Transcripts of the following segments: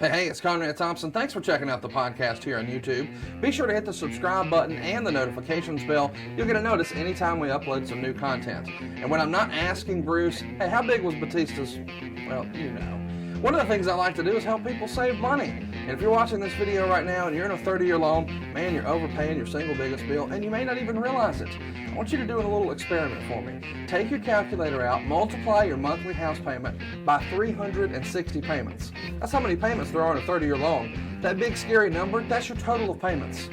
Hey, it's Conrad Thompson. Thanks for checking out the podcast here on YouTube. Be sure to hit the subscribe button and the notifications bell. You'll get a notice anytime we upload some new content. And when I'm not asking Bruce, hey, how big was Batista's? Well, you know. One of the things I like to do is help people save money. And if you're watching this video right now and you're in a 30-year loan, man, you're overpaying your single biggest bill and you may not even realize it. I want you to do a little experiment for me. Take your calculator out, multiply your monthly house payment by 360 payments. That's how many payments there are in a 30-year loan. That big scary number, that's your total of payments.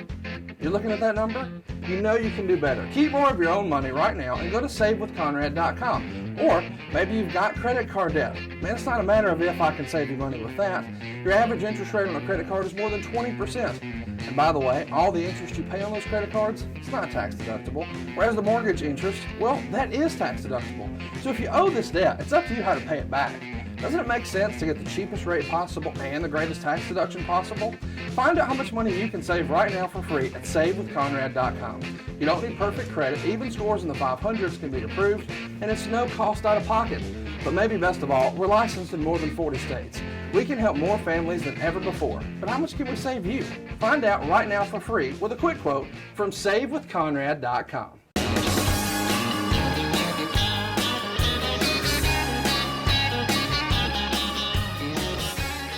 You're looking at that number? You know you can do better. Keep more of your own money right now and go to savewithconrad.com. Or maybe you've got credit card debt. Man, it's not a matter of if I can save you money with that. Your average interest rate on a credit card is more than 20%. And by the way, all the interest you pay on those credit cards, it's not tax deductible. Whereas the mortgage interest, well, that is tax deductible. So if you owe this debt, it's up to you how to pay it back. Doesn't it make sense to get the cheapest rate possible and the greatest tax deduction possible? Find out how much money you can save right now for free at savewithconrad.com. You don't need perfect credit. Even scores in the 500s can be approved, and it's no cost out of pocket. But maybe best of all, we're licensed in more than 40 states. We can help more families than ever before. But how much can we save you? Find out right now for free with a quick quote from savewithconrad.com.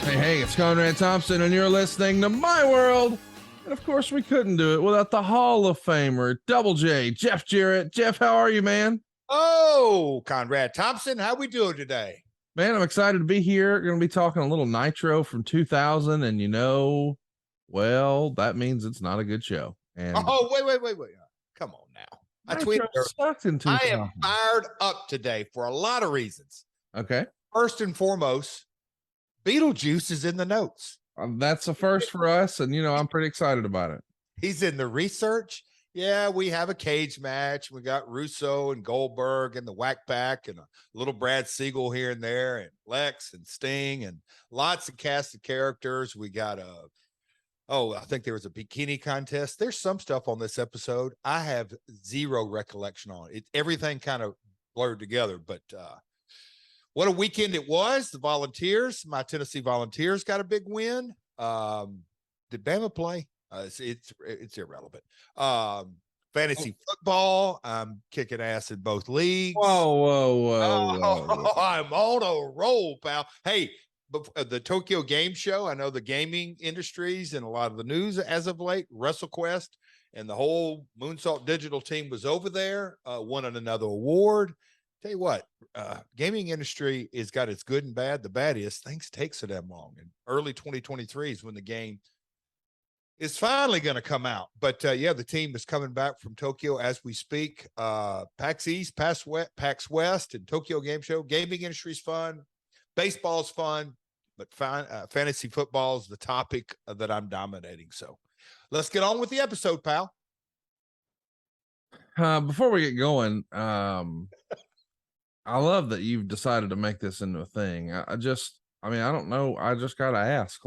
Hey, it's Conrad Thompson, and you're listening to My World. And of course, we couldn't do it without the Hall of Famer, Double J, Jeff JArrett. Jeff, how are you, man? Oh, Conrad Thompson, how we doing today? Man, I'm excited to be here. We're going to be talking a little Nitro from 2000, and well, that means it's not a good show. And wait. Come on now. I tweeted. Sucked in 2000. I am fired up today for a lot of reasons. Okay. First and foremost, Beetlejuice is in the notes. That's a first for us, and I'm pretty excited about it. He's in the research. Yeah, we have a cage match. We got Russo and Goldberg and the Wack Pack and a little Brad Siegel here and there, and Lex and Sting and lots of cast of characters. We got I think there was a bikini contest. There's some stuff on this episode I have zero recollection on. Everything kind of blurred together, but what a weekend it was. The Volunteers, my Tennessee Volunteers got a big win. Did Bama play? It's irrelevant. Fantasy football, I'm kicking ass in both leagues. Whoa. I'm on a roll, pal. Hey, the Tokyo Game Show, I know the gaming industries and a lot of the news as of late, WrestleQuest and the whole Moonsault Digital team was over there, won another award. Tell you what, gaming industry has got its good and bad. The bad is things take so damn long. And early 2023 is when the game is finally going to come out. But the team is coming back from Tokyo as we speak. PAX East, PAX West, and Tokyo Game Show. Gaming industry is fun. Baseball's fun, but fantasy football is the topic that I'm dominating. So let's get on with the episode, pal. Before we get going, I love that you've decided to make this into a thing. I don't know. I just got to ask,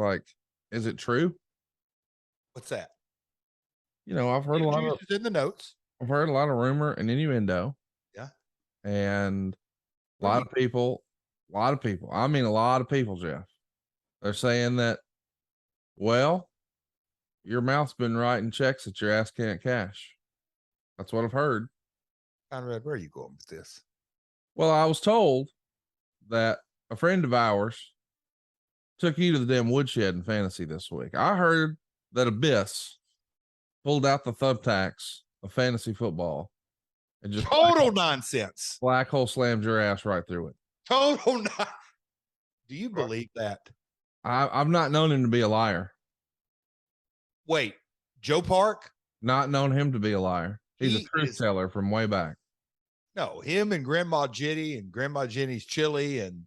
is it true? What's that? I've heard a lot of in the notes. I've heard a lot of rumor and innuendo. Yeah. And a lot of people, I mean, a lot of people, Jeff, they're saying that, well, your mouth's been writing checks that your ass can't cash. That's what I've heard. Conrad, where are you going with this? Well, I was told that a friend of ours took you to the damn woodshed in fantasy this week. I heard that Abyss pulled out the thumbtacks of fantasy football and just total nonsense. Black hole slammed your ass right through it. Total nonsense. Do you believe that? I've not known him to be a liar. Wait, Joe Park? Not known him to be a liar. He's a truth teller from way back. No, him and Grandma Jenny and Grandma Jenny's chili and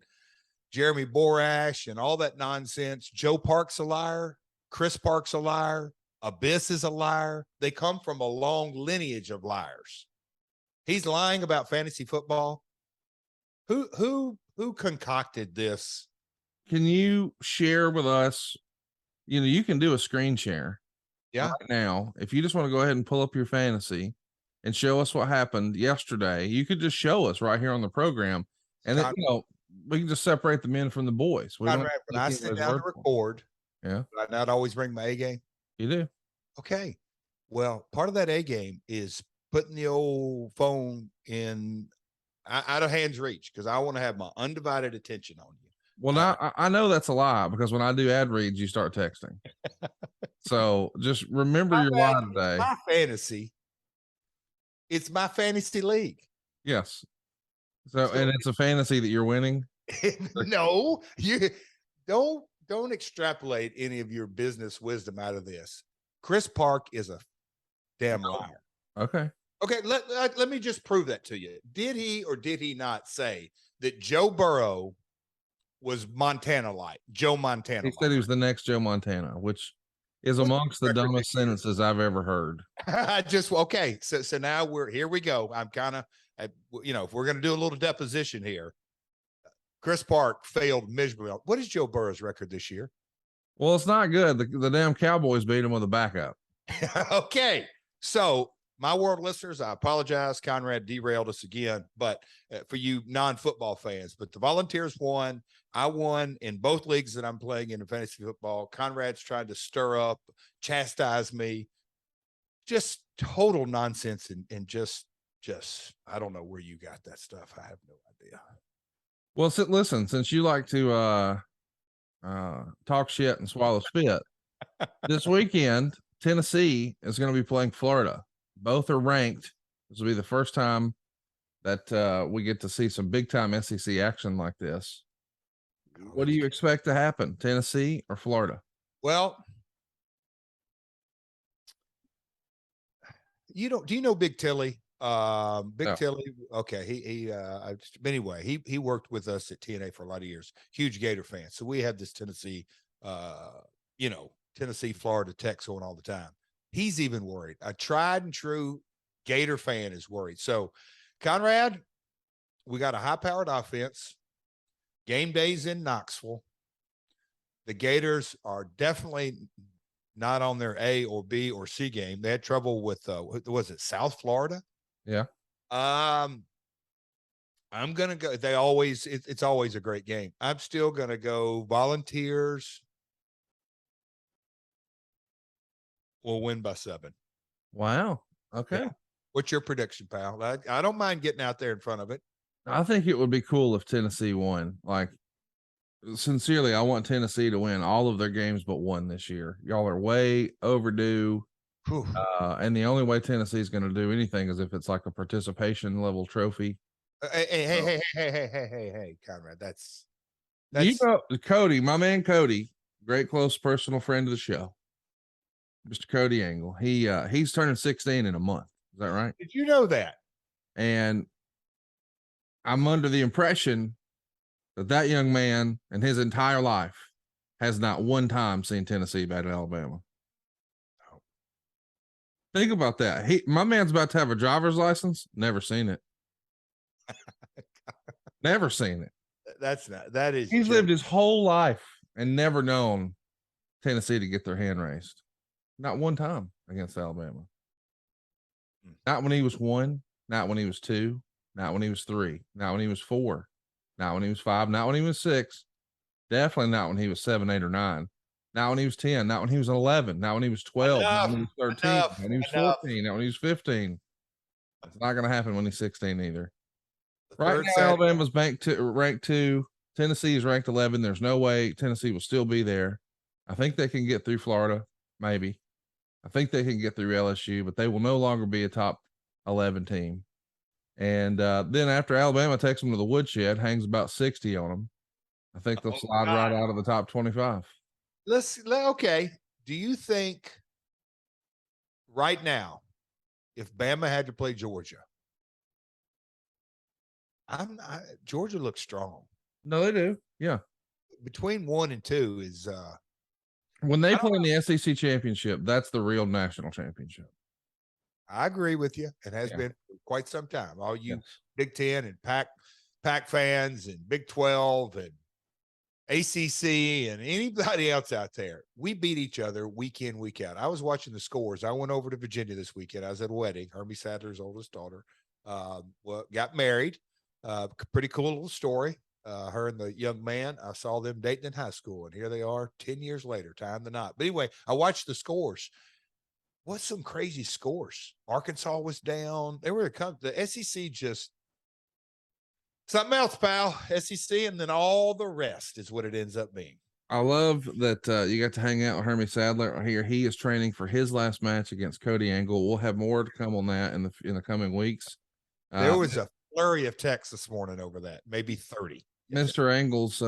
Jeremy Borash and all that nonsense. Joe Park's a liar. Chris Park's a liar. Abyss is a liar. They come from a long lineage of liars. He's lying about fantasy football. Who concocted this? Can you share with us? You can do a screen share. Yeah. Right now, if you just want to go ahead and pull up your fantasy and show us what happened yesterday, you could just show us right here on the program. And then, we can just separate the men from the boys. We Conrad, when I sit down to record, yeah, do I not always bring my A game? You do. Okay. Well, part of that A game is putting the old phone in out of hand's reach because I want to have my undivided attention on you. Well, now I know that's a lie because when I do ad reads, you start texting. So just remember your lie today. My fantasy. It's my fantasy league. Yes. So and it's a fantasy that you're winning. No, you don't extrapolate any of your business wisdom out of this. Chris Park is a damn liar. Okay. Okay, let me just prove that to you. Did he or did he not say that Joe Burrow was Montana-like? Joe Montana. He said he was the next Joe Montana, which is amongst the dumbest sentences I've ever heard. Okay. So now here we go. I'm kind of, if we're going to do a little deposition here, Chris Park failed miserably. What is Joe Burrow's record this year? Well, it's not good. The damn Cowboys beat him with a backup. Okay. So my world listeners, I apologize. Conrad derailed us again, but for you non-football fans, but the Volunteers won. I won in both leagues that I'm playing in fantasy football. Conrad's tried to stir up, chastise me. Just total nonsense. And just, I don't know where you got that stuff. I have no idea. Well, listen, since you like to talk shit and swallow spit, this weekend, Tennessee is going to be playing Florida. Both are ranked. This will be the first time that we get to see some big time SEC action like this. What do you expect to happen, Tennessee or Florida? Well, do you know Big Tilly? Tilly. Okay. Anyway, he worked with us at TNA for a lot of years. Huge Gator fan. So we have this Tennessee, Tennessee, Florida, Tex on all the time. He's even worried. A tried and true Gator fan is worried. So Conrad, we got a high powered offense. Game days in Knoxville. The Gators are definitely not on their A or B or C game. They had trouble with, was it South Florida? Yeah. I'm going to go. It's always a great game. I'm still going to go Volunteers. Will win by 7. Wow. Okay. Yeah. What's your prediction, pal? I don't mind getting out there in front of it. I think it would be cool if Tennessee won. Like, sincerely, I want Tennessee to win all of their games but one this year. Y'all are way overdue. And the only way Tennessee is going to do anything is if it's like a participation level trophy. Hey, Conrad, that's Cody, my man Cody, great close personal friend of the show, Mr. Cody Angle. He's turning 16 in a month. Is that right? Did you know that? And I'm under the impression that young man in his entire life has not one time seen Tennessee bat at Alabama. Think about that. My man's about to have a driver's license. Never seen it. Never seen it. He's lived his whole life and never known Tennessee to get their hand raised. Not one time against Alabama. Not when he was 1, not when he was 2, not when he was 3, not when he was 4, not when he was 5, not when he was 6, definitely not when he was 7, 8, or 9, not when he was 10, not when he was 11, not when he was 12, not when he was 13, not when he was 14, not when he was 15. It's not going to happen when he's 16 either. Right now, Alabama's ranked 2. Tennessee is ranked 11. There's no way Tennessee will still be there. I think they can get through Florida, maybe. I think they can get through LSU, but they will no longer be a top 11 team. And then after Alabama takes them to the woodshed, hangs about 60 on them, I think they'll slide right out of the top 25. Okay. Do you think right now, if Bama had to play Georgia, Georgia looks strong. No, they do. Yeah. Between 1 and 2 is when they play in the SEC championship, that's the real national championship. I agree with you. It has been for quite some time. All you Big 10 and Pac fans and Big 12 and ACC and anybody else out there, we beat each other week in, week out. I was watching the scores. I went over to Virginia this weekend. I was at a wedding. Hermie Sadler's oldest daughter got married. Pretty cool little story. her and the young man. I saw them dating in high school, and here they are 10 years later, tying the knot. But anyway, I watched the scores. What's some crazy scores? Arkansas was down. They were the SEC just something else, pal. SEC, and then all the rest is what it ends up being. I love that you got to hang out with Hermie Sadler here. He is training for his last match against Cody Angle. We'll have more to come on that in the coming weeks. There was a flurry of texts this morning over that, maybe 30. Mr. Angle's,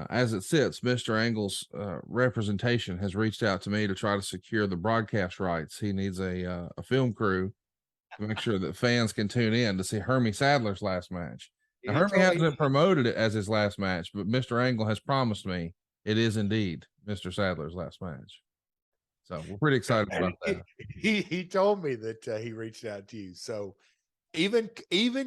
as it sits, Mr. Angle's representation has reached out to me to try to secure the broadcast rights. He needs a film crew to make sure that fans can tune in to see Hermie Sadler's last match. Now, Hermie hasn't promoted it as his last match, but Mr. Angle has promised me it is indeed Mr. Sadler's last match. So we're pretty excited about that. He told me that he reached out to you. So even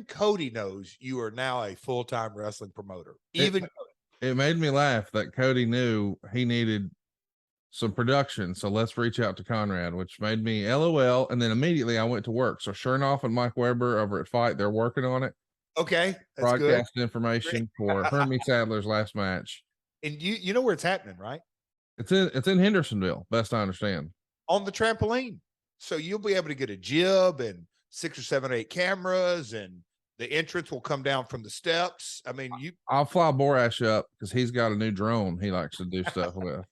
Cody knows you are now a full-time wrestling promoter. It made me laugh that Cody knew he needed some production. So let's reach out to Conrad, which made me LOL. And then immediately I went to work. So Chernoff and Mike Weber over at Fight, they're working on it. Okay. That's broadcast good. Information for Hermie Sadler's last match. And you know where it's happening, right? It's in Hendersonville, best I understand. On the trampoline. So you'll be able to get a jib and 6 or 7 or 8 cameras, and the entrance will come down from the steps. I mean, I'll fly Borash up because he's got a new drone he likes to do stuff with.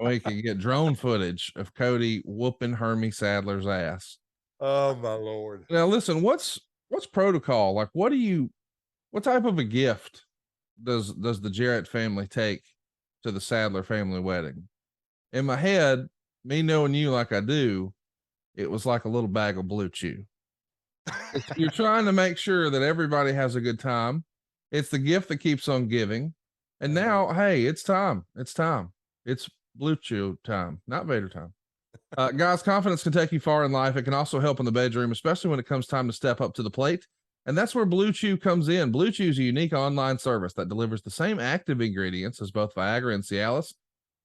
We can get drone footage of Cody whooping Hermie Sadler's ass. Oh my Lord. Now listen, what's protocol? Like, what type of a gift does the JArrett family take to the Sadler family wedding? In my head, me knowing you like I do, it was like a little bag of BlueChew. You're trying to make sure that everybody has a good time. It's the gift that keeps on giving. And now, hey, it's time. It's BlueChew time, not Vader time. Guys, confidence can take you far in life. It can also help in the bedroom, especially when it comes time to step up to the plate. And that's where BlueChew comes in. BlueChew is a unique online service that delivers the same active ingredients as both Viagra and Cialis,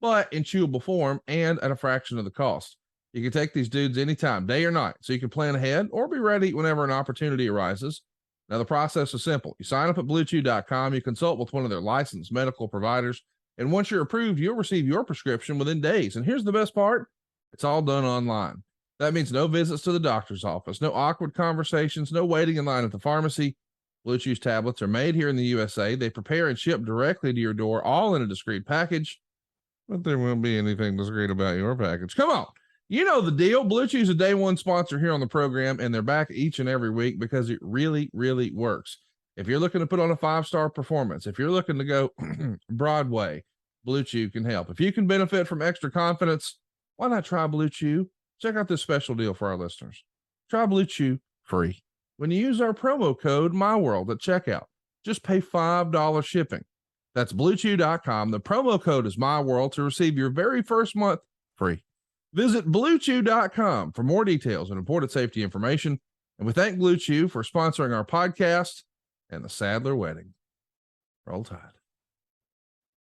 but in chewable form and at a fraction of the cost. You can take these dudes anytime, day or night, so you can plan ahead or be ready whenever an opportunity arises. Now, the process is simple. You sign up at BlueChew.com, you consult with one of their licensed medical providers, and once you're approved, you'll receive your prescription within days. And here's the best part. It's all done online. That means no visits to the doctor's office, no awkward conversations, no waiting in line at the pharmacy. BlueChew's tablets are made here in the USA. They prepare and ship directly to your door, all in a discreet package. But there won't be anything discreet about your package. Come on. You know the deal. BlueChew's a day one sponsor here on the program, and they're back each and every week because it really, really works. If you're looking to put on a 5-star performance, if you're looking to go Broadway, BlueChew can help. If you can benefit from extra confidence, why not try BlueChew? Check out this special deal for our listeners. Try BlueChew free when you use our promo code MyWorld at checkout. Just pay $5 shipping. That's BlueChew.com. The promo code is MyWorld to receive your very first month free. Visit BlueChew.com for more details and important safety information. And we thank BlueChew for sponsoring our podcast and the Sadler wedding. Roll Tide.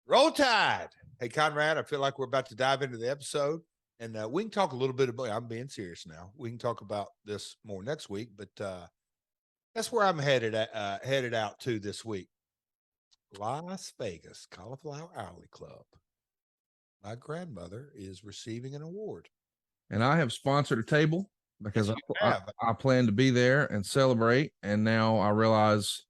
Roll Tide. Hey, Conrad, I feel like we're about to dive into the episode. And we can talk a little bit about, I'm being serious now. We can talk about this more next week, but that's where I'm headed out to this week. Las Vegas Cauliflower Alley Club. My grandmother is receiving an award. And I have sponsored a table because I plan to be there and celebrate. And now I realize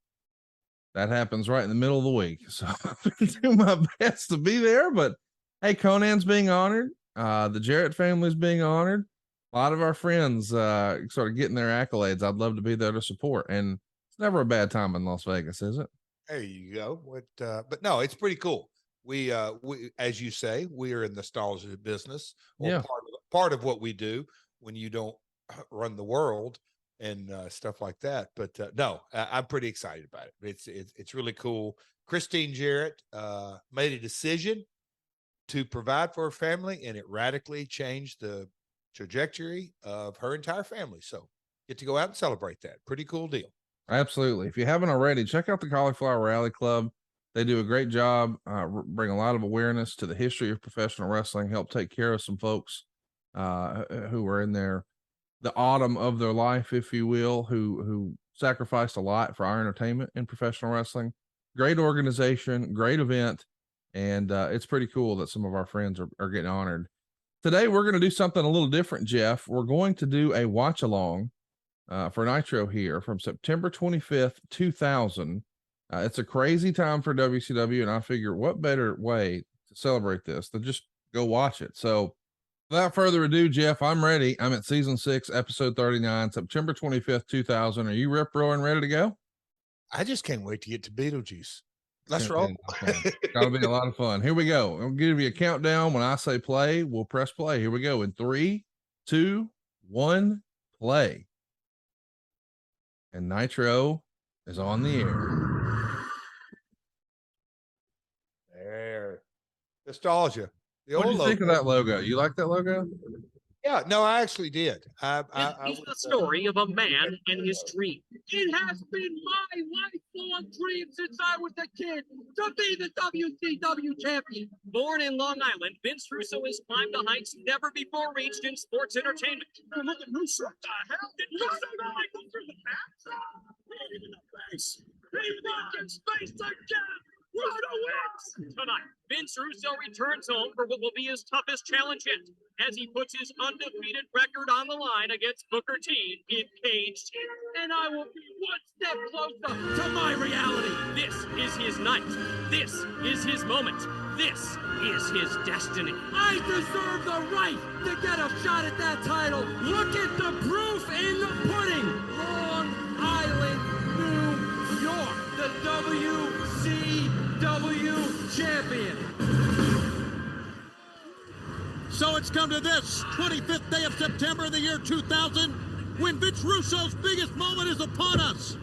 that happens right in the middle of the week. So I'm doing my best to be there. But hey, Conan's being honored. The JArrett family is being honored. A lot of our friends sort of getting their accolades. I'd love to be there to support. And it's never a bad time in Las Vegas, is it? There you go. But no, it's pretty cool. We, as you say, we are in the nostalgia business, or yeah. part of what we do when you don't run the world and stuff like that. But no, I'm pretty excited about it. It's really cool. Christine JArrett made a decision to provide for her family, and it radically changed the trajectory of her entire family. So get to go out and celebrate that. Pretty cool deal. Absolutely. If you haven't already, check out the Cauliflower Alley Club. They do a great job, bring a lot of awareness to the history of professional wrestling, help take care of some folks who were in the autumn of their life, if you will, who sacrificed a lot for our entertainment in professional wrestling. great organization, great event. And it's pretty cool that some of our friends are getting honored. Today, we're going to do something a little different, Jeff. We're going to do a watch along for Nitro here from September 25th, 2000. It's a crazy time for WCW, and I figure what better way to celebrate this than just go watch it. So without further ado, Jeff, I'm ready. I'm at season 6, episode 39, September 25th, 2000. Are you rip roaring ready to go? I just can't wait to get to Beetlejuice. Let's roll. That'll be a lot of fun. Here we go. I'll give you a countdown. When I say play, we'll press play. Here we go. In 3, 2, 1, play. And Nitro is on the air. There. Nostalgia. What do you think of that logo? You like that logo? Yeah, no, I actually did. It's the story of a man and his dream. It has been my lifelong dream since I was a kid to be the WCW champion. Born in Long Island, Vince Russo has climbed the heights never before reached in sports entertainment. Look at Russo. What the hell did Russo go through the back? In the face. He rocked in space again. Russo wins! Tonight, Vince Russo returns home for what will be his toughest challenge yet, as he puts his undefeated record on the line against Booker T in Cage. And I will be one step closer to my reality. This is his night. This is his moment. This is his destiny. I deserve the right to get a shot at that title. Look at the proof in the pudding. Long Island, New York, the WCW champion. So it's come to this 25th day of September of the year 2000 when Vince Russo's biggest moment is upon us.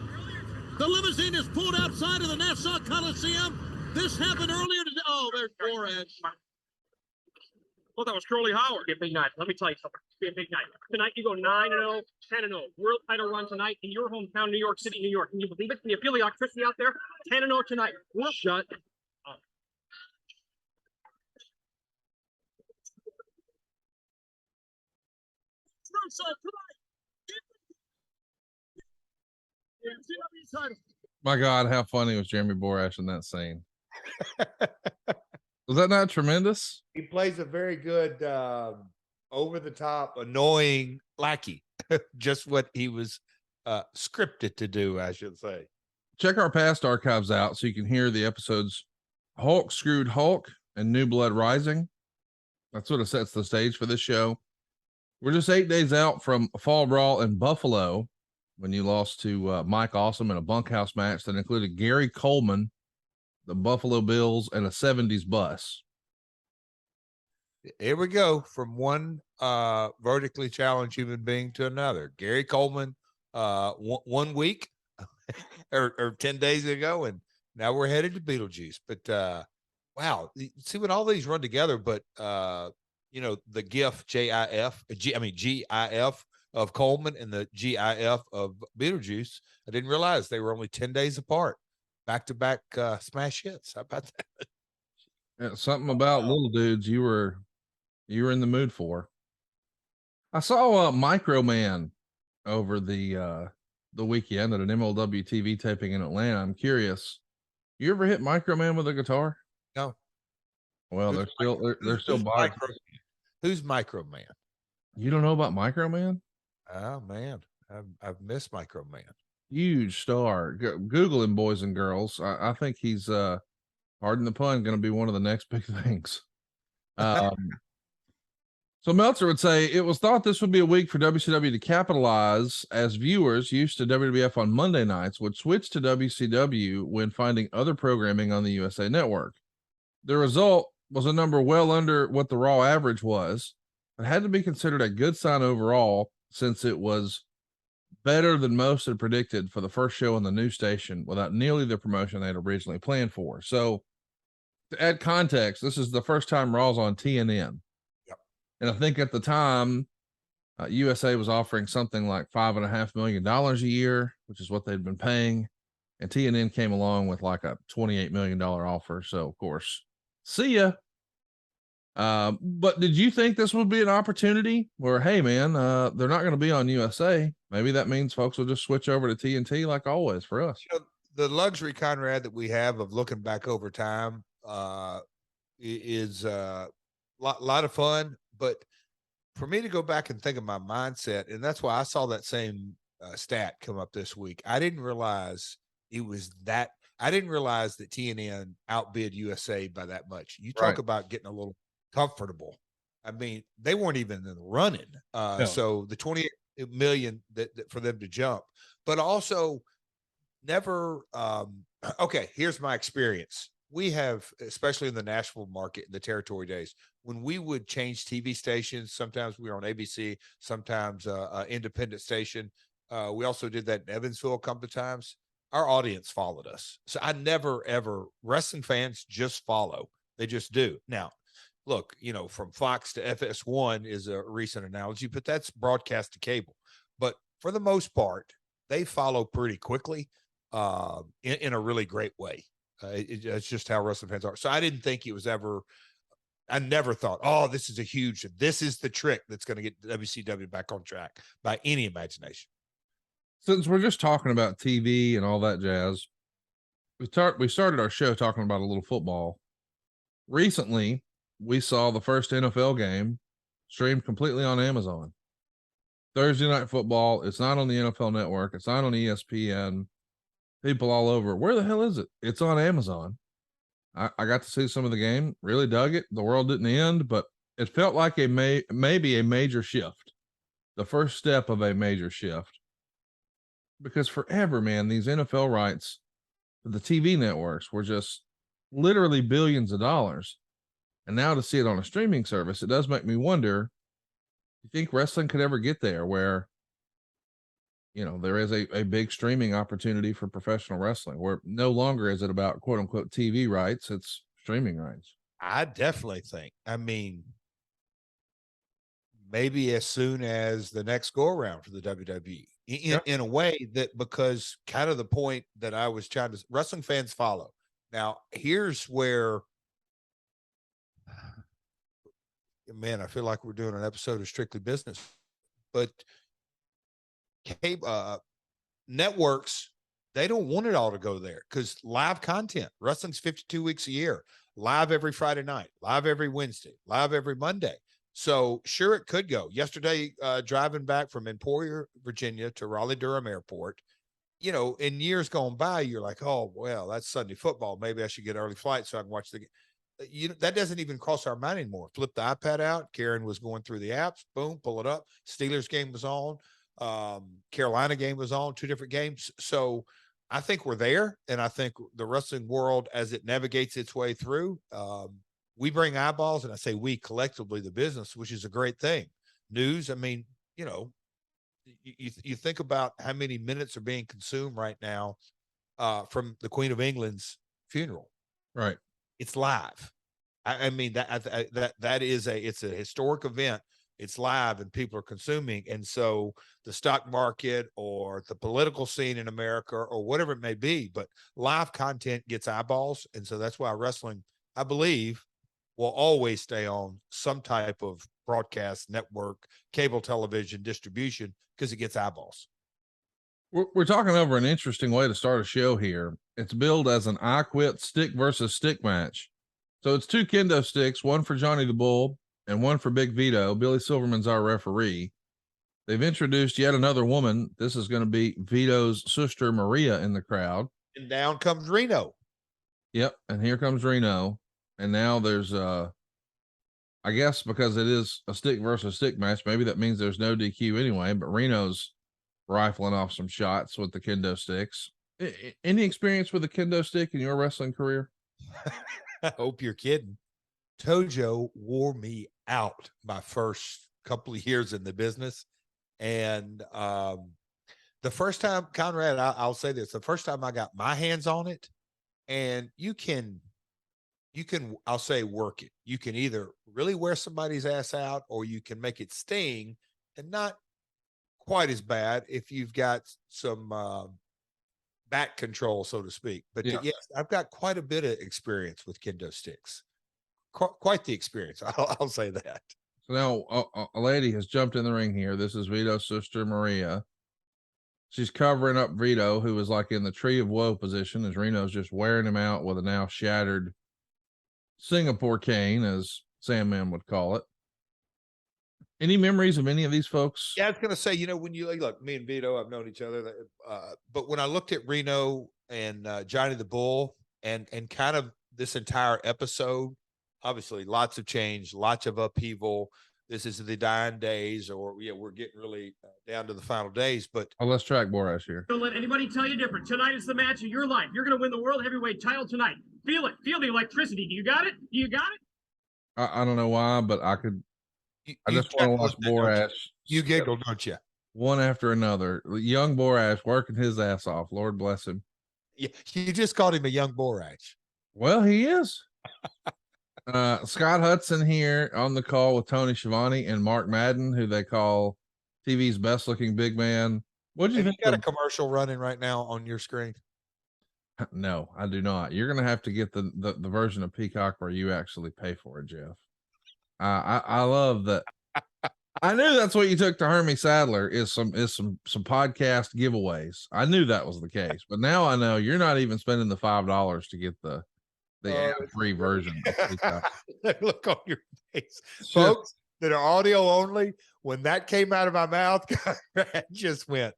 The limousine is pulled outside of the Nassau Coliseum. This happened earlier today. Oh, there's Borash. Well, that was Curly Howard. It's a big night. Let me tell you something. It's a big night. Tonight you go 9-0, 10-0. World title run tonight in your hometown, New York City, New York. Can you believe it? Can you feel the electricity out there? 10-0 tonight. Well, shut up. Russo tonight. My God, how funny was Jeremy Borash in that scene? Was that not tremendous? He plays a very good, over the top, annoying lackey. Just what he was scripted to do, I should say. Check our past archives out so you can hear the episodes Hulk Screwed Hulk and New Blood Rising. That sort of sets the stage for this show. We're just 8 days out from Fall Brawl in Buffalo when you lost to Mike Awesome in a bunkhouse match that included Gary Coleman, the Buffalo Bills, and a 70s bus. Here we go from one vertically challenged human being to another. Gary Coleman, 1 week or 10 days ago, and now we're headed to Beetlejuice. But wow, see when all these run together. But you know, the GIF GIF of Coleman and the GIF of Beetlejuice. I didn't realize they were only 10 days apart. Back-to-back smash hits. How about that? Yeah, something about little dudes you were in the mood for. I saw Micro Man over the weekend at an MLW TV taping in Atlanta. I'm curious, you ever hit Micro Man with a guitar? No. Well, they're still bodies. Who's Micro Man? You don't know about Micro Man? Oh man, I've missed Micro Man. Huge star. Google him, boys and girls. I think he's pardon the pun, going to be one of the next big things. So Meltzer would say it was thought this would be a week for WCW to capitalize, as viewers used to WWF on Monday nights would switch to WCW when finding other programming on the USA Network. The result was a number well under what the Raw average was, but had to be considered a good sign overall, since it was better than most had predicted for the first show on the new station without nearly the promotion they had originally planned for. So to add context, this is the first time Raw's on TNN. Yep. And I think at the time, USA was offering something like $5.5 million a year, which is what they'd been paying. And TNN came along with like a $28 million offer. So of course, see ya. But did you think this would be an opportunity where, hey man, they're not going to be on USA? Maybe that means folks will just switch over to TNT like always for us. You know, the luxury, Conrad, that we have of looking back over time is a lot of fun. But for me to go back and think of my mindset, and that's why I saw that same stat come up this week. I didn't realize it was that. I didn't realize that TNN outbid USA by that much. You talk about getting a little comfortable. I mean, they weren't even in the running. No. So the 28 million that for them to jump, but also never. Okay, here's my experience. We have, especially in the Nashville market, in the territory days, when we would change TV stations, sometimes we were on ABC, sometimes independent station. We also did that in Evansville a couple of times. Our audience followed us. So I never, ever, wrestling fans just follow. They just do. Now, look, from Fox to FS1 is a recent analogy, but that's broadcast to cable. But for the most part, they follow pretty quickly in a really great way. It's just how wrestling fans are. So I didn't think it was ever, I never thought, oh, this is the trick that's going to get WCW back on track by any imagination. Since we're just talking about TV and all that jazz, we started our show talking about a little football. Recently, we saw the first NFL game streamed completely on Amazon. Thursday Night Football. It's not on the NFL Network. It's not on ESPN. People all over. Where the hell is it? It's on Amazon. I got to see some of the game. Really dug it. The world didn't end, but it felt like maybe a major shift. The first step of a major shift. Because forever, man, these NFL rights, the TV networks were just literally billions of dollars. And now to see it on a streaming service, it does make me wonder, you think wrestling could ever get there where, there is a big streaming opportunity for professional wrestling where no longer is it about quote unquote TV rights, it's streaming rights? I definitely think, maybe as soon as the next go around for the WWE in a way that, because kind of the point that I was trying to, wrestling fans follow. Now, here's where, man, I feel like we're doing an episode of Strictly Business, but networks, they don't want it all to go there because live content, wrestling's 52 weeks a year, live every Friday night, live every Wednesday, live every Monday. So sure, it could go. Yesterday, driving back from Emporia, Virginia to Raleigh-Durham Airport, in years gone by, you're like, oh, well, that's Sunday football. Maybe I should get an early flight so I can watch the game. That doesn't even cross our mind anymore. Flip the iPad out. Karen was going through the apps. Boom, pull it up. Steelers game was on. Carolina game was on. 2 different games. So I think we're there. And I think the wrestling world, as it navigates its way through, we bring eyeballs, and I say we collectively, the business, which is a great thing. News, you think about how many minutes are being consumed right now from the Queen of England's funeral. Right. It's live. That is it's a historic event. It's live and people are consuming. And so the stock market or the political scene in America or whatever it may be, but live content gets eyeballs. And so that's why wrestling, I believe, will always stay on some type of broadcast network, cable television distribution, because it gets eyeballs. We're talking over an interesting way to start a show here. It's billed as an I Quit stick versus stick match. So it's 2 kendo sticks, one for Johnny the Bull and one for Big Vito. Billy Silverman's our referee. They've introduced yet another woman. This is going to be Vito's sister, Maria, in the crowd. And down comes Reno. Yep. And here comes Reno. And now there's, I guess because it is a stick versus stick match, maybe that means there's no DQ anyway, but Reno's rifling off some shots with the kendo sticks. Any experience with a kendo stick in your wrestling career? I hope you're kidding. Tojo wore me out my first couple of years in the business. And the first time, Conrad, I'll say this, the first time I got my hands on it, and you can, I'll say, work it. You can either really wear somebody's ass out, or you can make it sting and not quite as bad if you've got some back control, so to speak. But yes, I've got quite a bit of experience with kendo sticks. Quite the experience. I'll say that. So now a lady has jumped in the ring here. This is Vito's sister, Maria. She's covering up Vito, who was like in the tree of woe position, as Reno's just wearing him out with a now shattered Singapore cane, as Sandman would call it. Any memories of any of these folks? Yeah, I was going to say, you know, when you look, me and Vito, I've known each other, but when I looked at Reno and Johnny the Bull and kind of this entire episode, obviously lots of change, lots of upheaval. This is the dying days, or we're getting really down to the final days. But let's track Borash here. Don't let anybody tell you different. Tonight is the match of your life. You're going to win the World Heavyweight title tonight. Feel it. Feel the electricity. Do you got it? Do you got it? I don't know why, but I could. I just want to watch Borash. You giggle, don't you? One after another. Young Borash working his ass off. Lord bless him. Yeah, you just called him a young Borash. Well, he is. Scott Hudson here on the call with Tony Schiavone and Mark Madden, who they call TV's best looking big man. What do you think? You got a commercial running right now on your screen? No, I do not. You're gonna have to get the version of Peacock where you actually pay for it, Jeff. I love that. I knew that's what you took to Hermie Sadler is some podcast giveaways. I knew that was the case, but now I know you're not even spending the $5 to get the free version. Look on your face, folks that are audio only. When that came out of my mouth, I just went,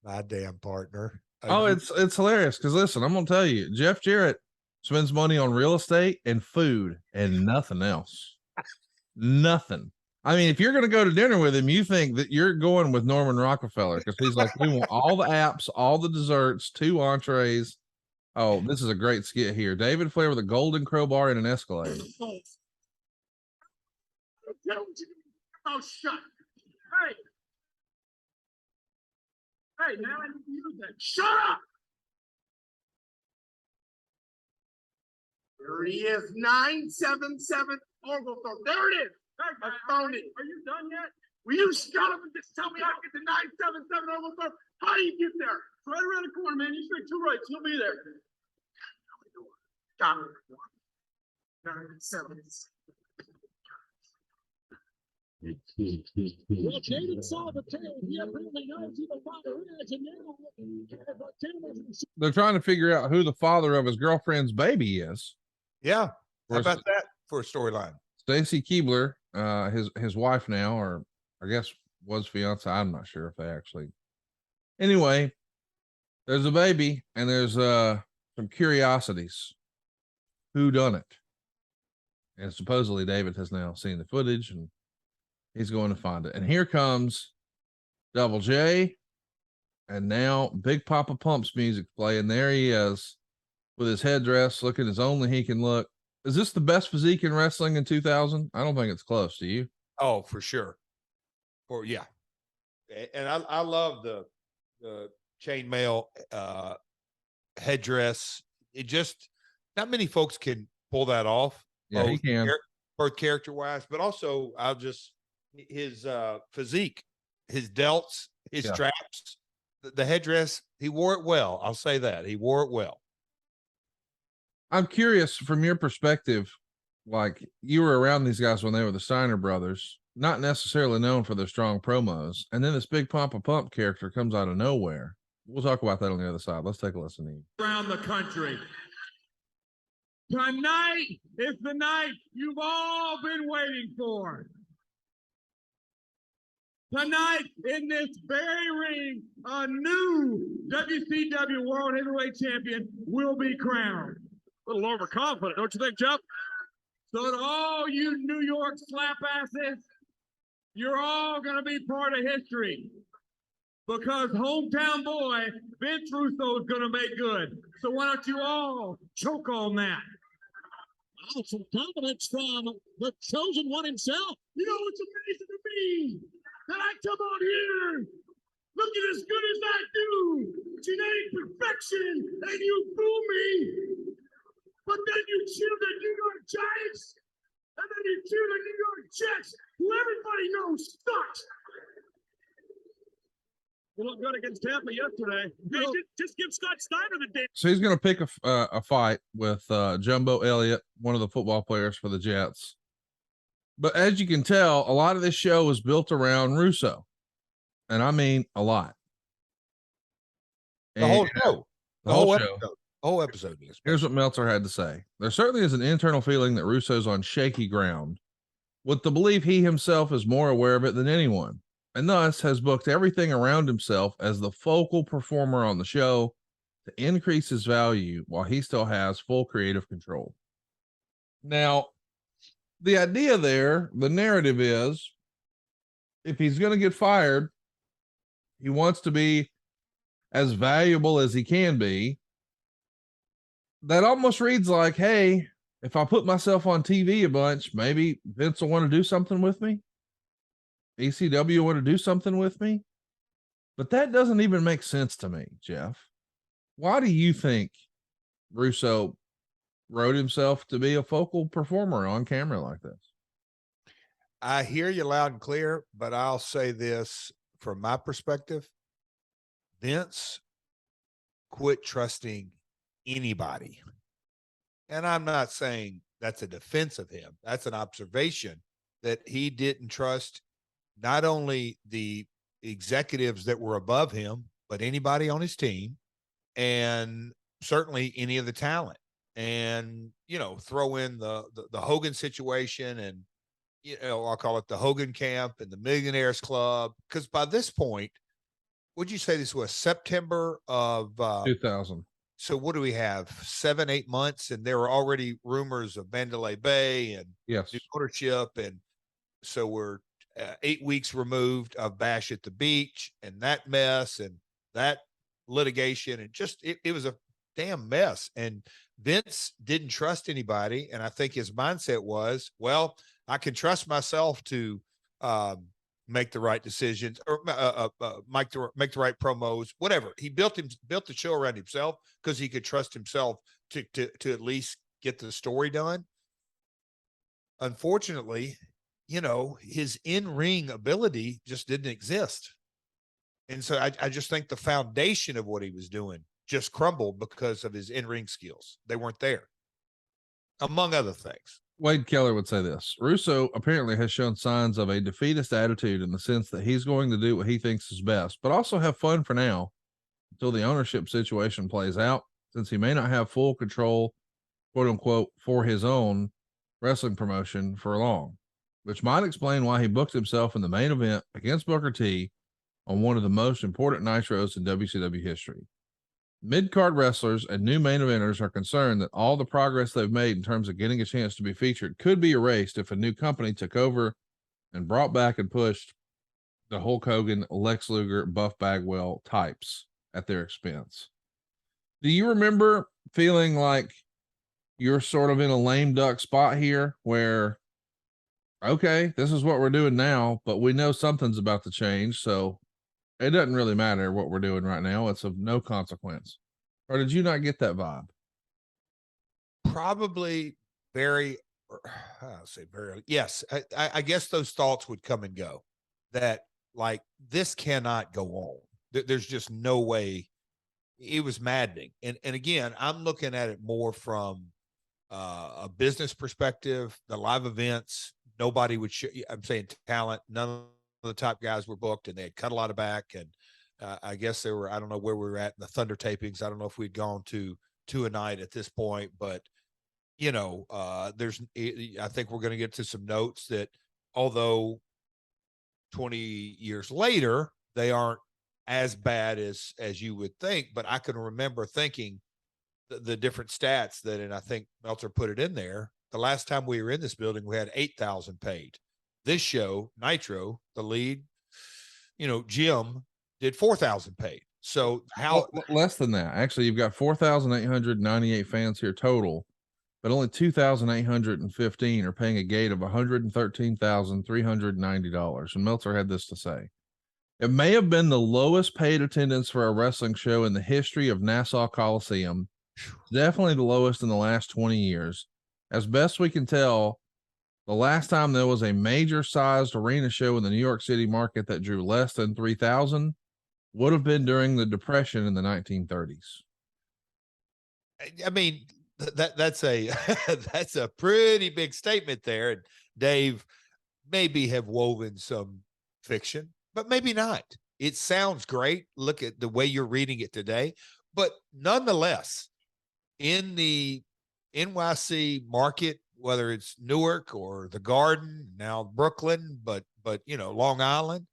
my damn partner. Oh, it's hilarious because listen, I'm gonna tell you, Jeff Jarrett spends money on real estate and food and nothing else. Nothing. I mean, if you're going to go to dinner with him, you think that you're going with Norman Rockefeller because he's like, we want all the apps, all the desserts, 2 entrees. Oh, this is a great skit here. David Flair with a golden crowbar and an Escalade. Oh, shut. Hey, man, I didn't use that. Shut up! There he is, 977 Oglethorpe. There it is. I found it. Are you done yet? Will you shut up and just tell me how to get to 977 Oglethorpe? How do you get there? It's right around the corner, man. You straight 2 rights. You'll be there. Got it. 977. Well, David saw the tail. He apparently knows who the father is, and now they're trying to figure out who the father of his girlfriend's baby is. Yeah, how about that for a storyline? Stacy Keebler, his wife now, or I guess was fiance. I'm not sure if they actually. Anyway, there's a baby, and there's some curiosities. Who done it? And supposedly David has now seen the footage, and he's going to find it. And here comes Double J, and now Big Papa Pump's music playing. There he is with his headdress, looking as only he can look. Is this the best physique in wrestling in 2000? I don't think it's close. Do you? Oh, for sure. Yeah. And I love the chainmail headdress. It just, not many folks can pull that off. Yeah, he can. Both character wise, but also his physique, his delts, his straps, the headdress, he wore it well. I'll say that. He wore it well. I'm curious from your perspective, like you were around these guys when they were the Steiner brothers, not necessarily known for their strong promos. And then this Big Papa Pump character comes out of nowhere. We'll talk about that on the other side. Let's take a listen to you. Around the country. Tonight is the night you've all been waiting for. Tonight, in this very ring, a new WCW World Heavyweight Champion will be crowned. A little overconfident, don't you think, Jeff? So to all you New York slap asses, you're all going to be part of history. Because hometown boy, Vince Russo is going to make good. So why don't you all choke on that? Wow, some confidence from the chosen one himself. You know what's amazing to me? That I come out here looking as good as I do, genetic perfection, and you fool me. But then you cheer the New York Giants, and then you cheer the New York Jets, who everybody knows sucks. You looked good against Tampa yesterday. Hey, just give Scott Steiner the day. So he's going to pick a fight with Jumbo Elliott, one of the football players for the Jets. But as you can tell, a lot of this show is built around Russo. And I mean a lot. The whole And show. the whole show. Episode. Whole episode. Here's what Meltzer had to say. There certainly is an internal feeling that Russo's on shaky ground, with the belief he himself is more aware of it than anyone, and thus has booked everything around himself as the focal performer on the show to increase his value while he still has full creative control. Now, the idea there, the narrative is, if he's going to get fired, he wants to be as valuable as he can be. That almost reads like, hey, if I put myself on TV a bunch, maybe Vince will want to do something with me. ECW will want to do something with me. But that doesn't even make sense to me, Jeff. Why do you think Russo wrote himself to be a focal performer on camera like this? I hear you loud and clear, but I'll say this from my perspective. Vince quit trusting anybody. And I'm not saying that's a defense of him. That's an observation that he didn't trust not only the executives that were above him, but anybody on his team, and certainly any of the talent. And, throw in the Hogan situation, and, I'll call it the Hogan camp and the Millionaires Club. Because by this point, would you say this was September of 2000? So what do we have? 7-8 months, and there were already rumors of Mandalay Bay and new ownership, and so we're 8 weeks removed of Bash at the Beach and that mess and that litigation, and just it was a damn mess. And Vince didn't trust anybody, and I think his mindset was, well, I can trust myself to make the right decisions, or make the right promos, whatever. He built the show around himself because he could trust himself to at least get the story done. Unfortunately, his in-ring ability just didn't exist. And so I just think the foundation of what he was doing just crumbled because of his in-ring skills. They weren't there, among other things. Wade Keller would say this: Russo apparently has shown signs of a defeatist attitude in the sense that he's going to do what he thinks is best, but also have fun for now until the ownership situation plays out, since he may not have full control, quote unquote, for his own wrestling promotion for long, which might explain why he booked himself in the main event against Booker T on one of the most important nitros in WCW history. Mid-card wrestlers and new main eventers are concerned that all the progress they've made in terms of getting a chance to be featured could be erased if a new company took over and brought back and pushed the Hulk Hogan, Lex Luger, Buff Bagwell types at their expense. Do you remember feeling like you're sort of in a lame duck spot here where, okay, this is what we're doing now, but we know something's about to change, so it doesn't really matter what we're doing right now. It's of no consequence. Or did you not get that vibe? Probably very, yes. I guess those thoughts would come and go, that like, this cannot go on. There's just no way. It was maddening. And again, I'm looking at it more from a business perspective. The live events, nobody would I'm saying talent, none of the top guys were booked, and they had cut a lot of back. And I guess there were, I don't know where we were at in the Thunder tapings. I don't know if we'd gone to a night at this point, but I think we're going to get to some notes that although 20 years later, they aren't as bad as you would think, but I can remember thinking the different stats that, and I think Meltzer put it in there. The last time we were in this building, we had 8,000 paid. This show, Nitro, the lead, Jim did 4,000 paid. So less than that? Actually, you've got 4,898 fans here total, but only 2,815 are paying a gate of $113,390. And Meltzer had this to say: it may have been the lowest paid attendance for a wrestling show in the history of Nassau Coliseum. Definitely the lowest in the last 20 years. As best we can tell, the last time there was a major sized arena show in the New York City market that drew less than 3,000 would have been during the Depression in the 1930s. I mean, that's a that's a pretty big statement there. And Dave maybe have woven some fiction, but maybe not. It sounds great. Look at the way you're reading it today. But nonetheless, in the NYC market, whether it's Newark or the Garden, now Brooklyn, but Long Island,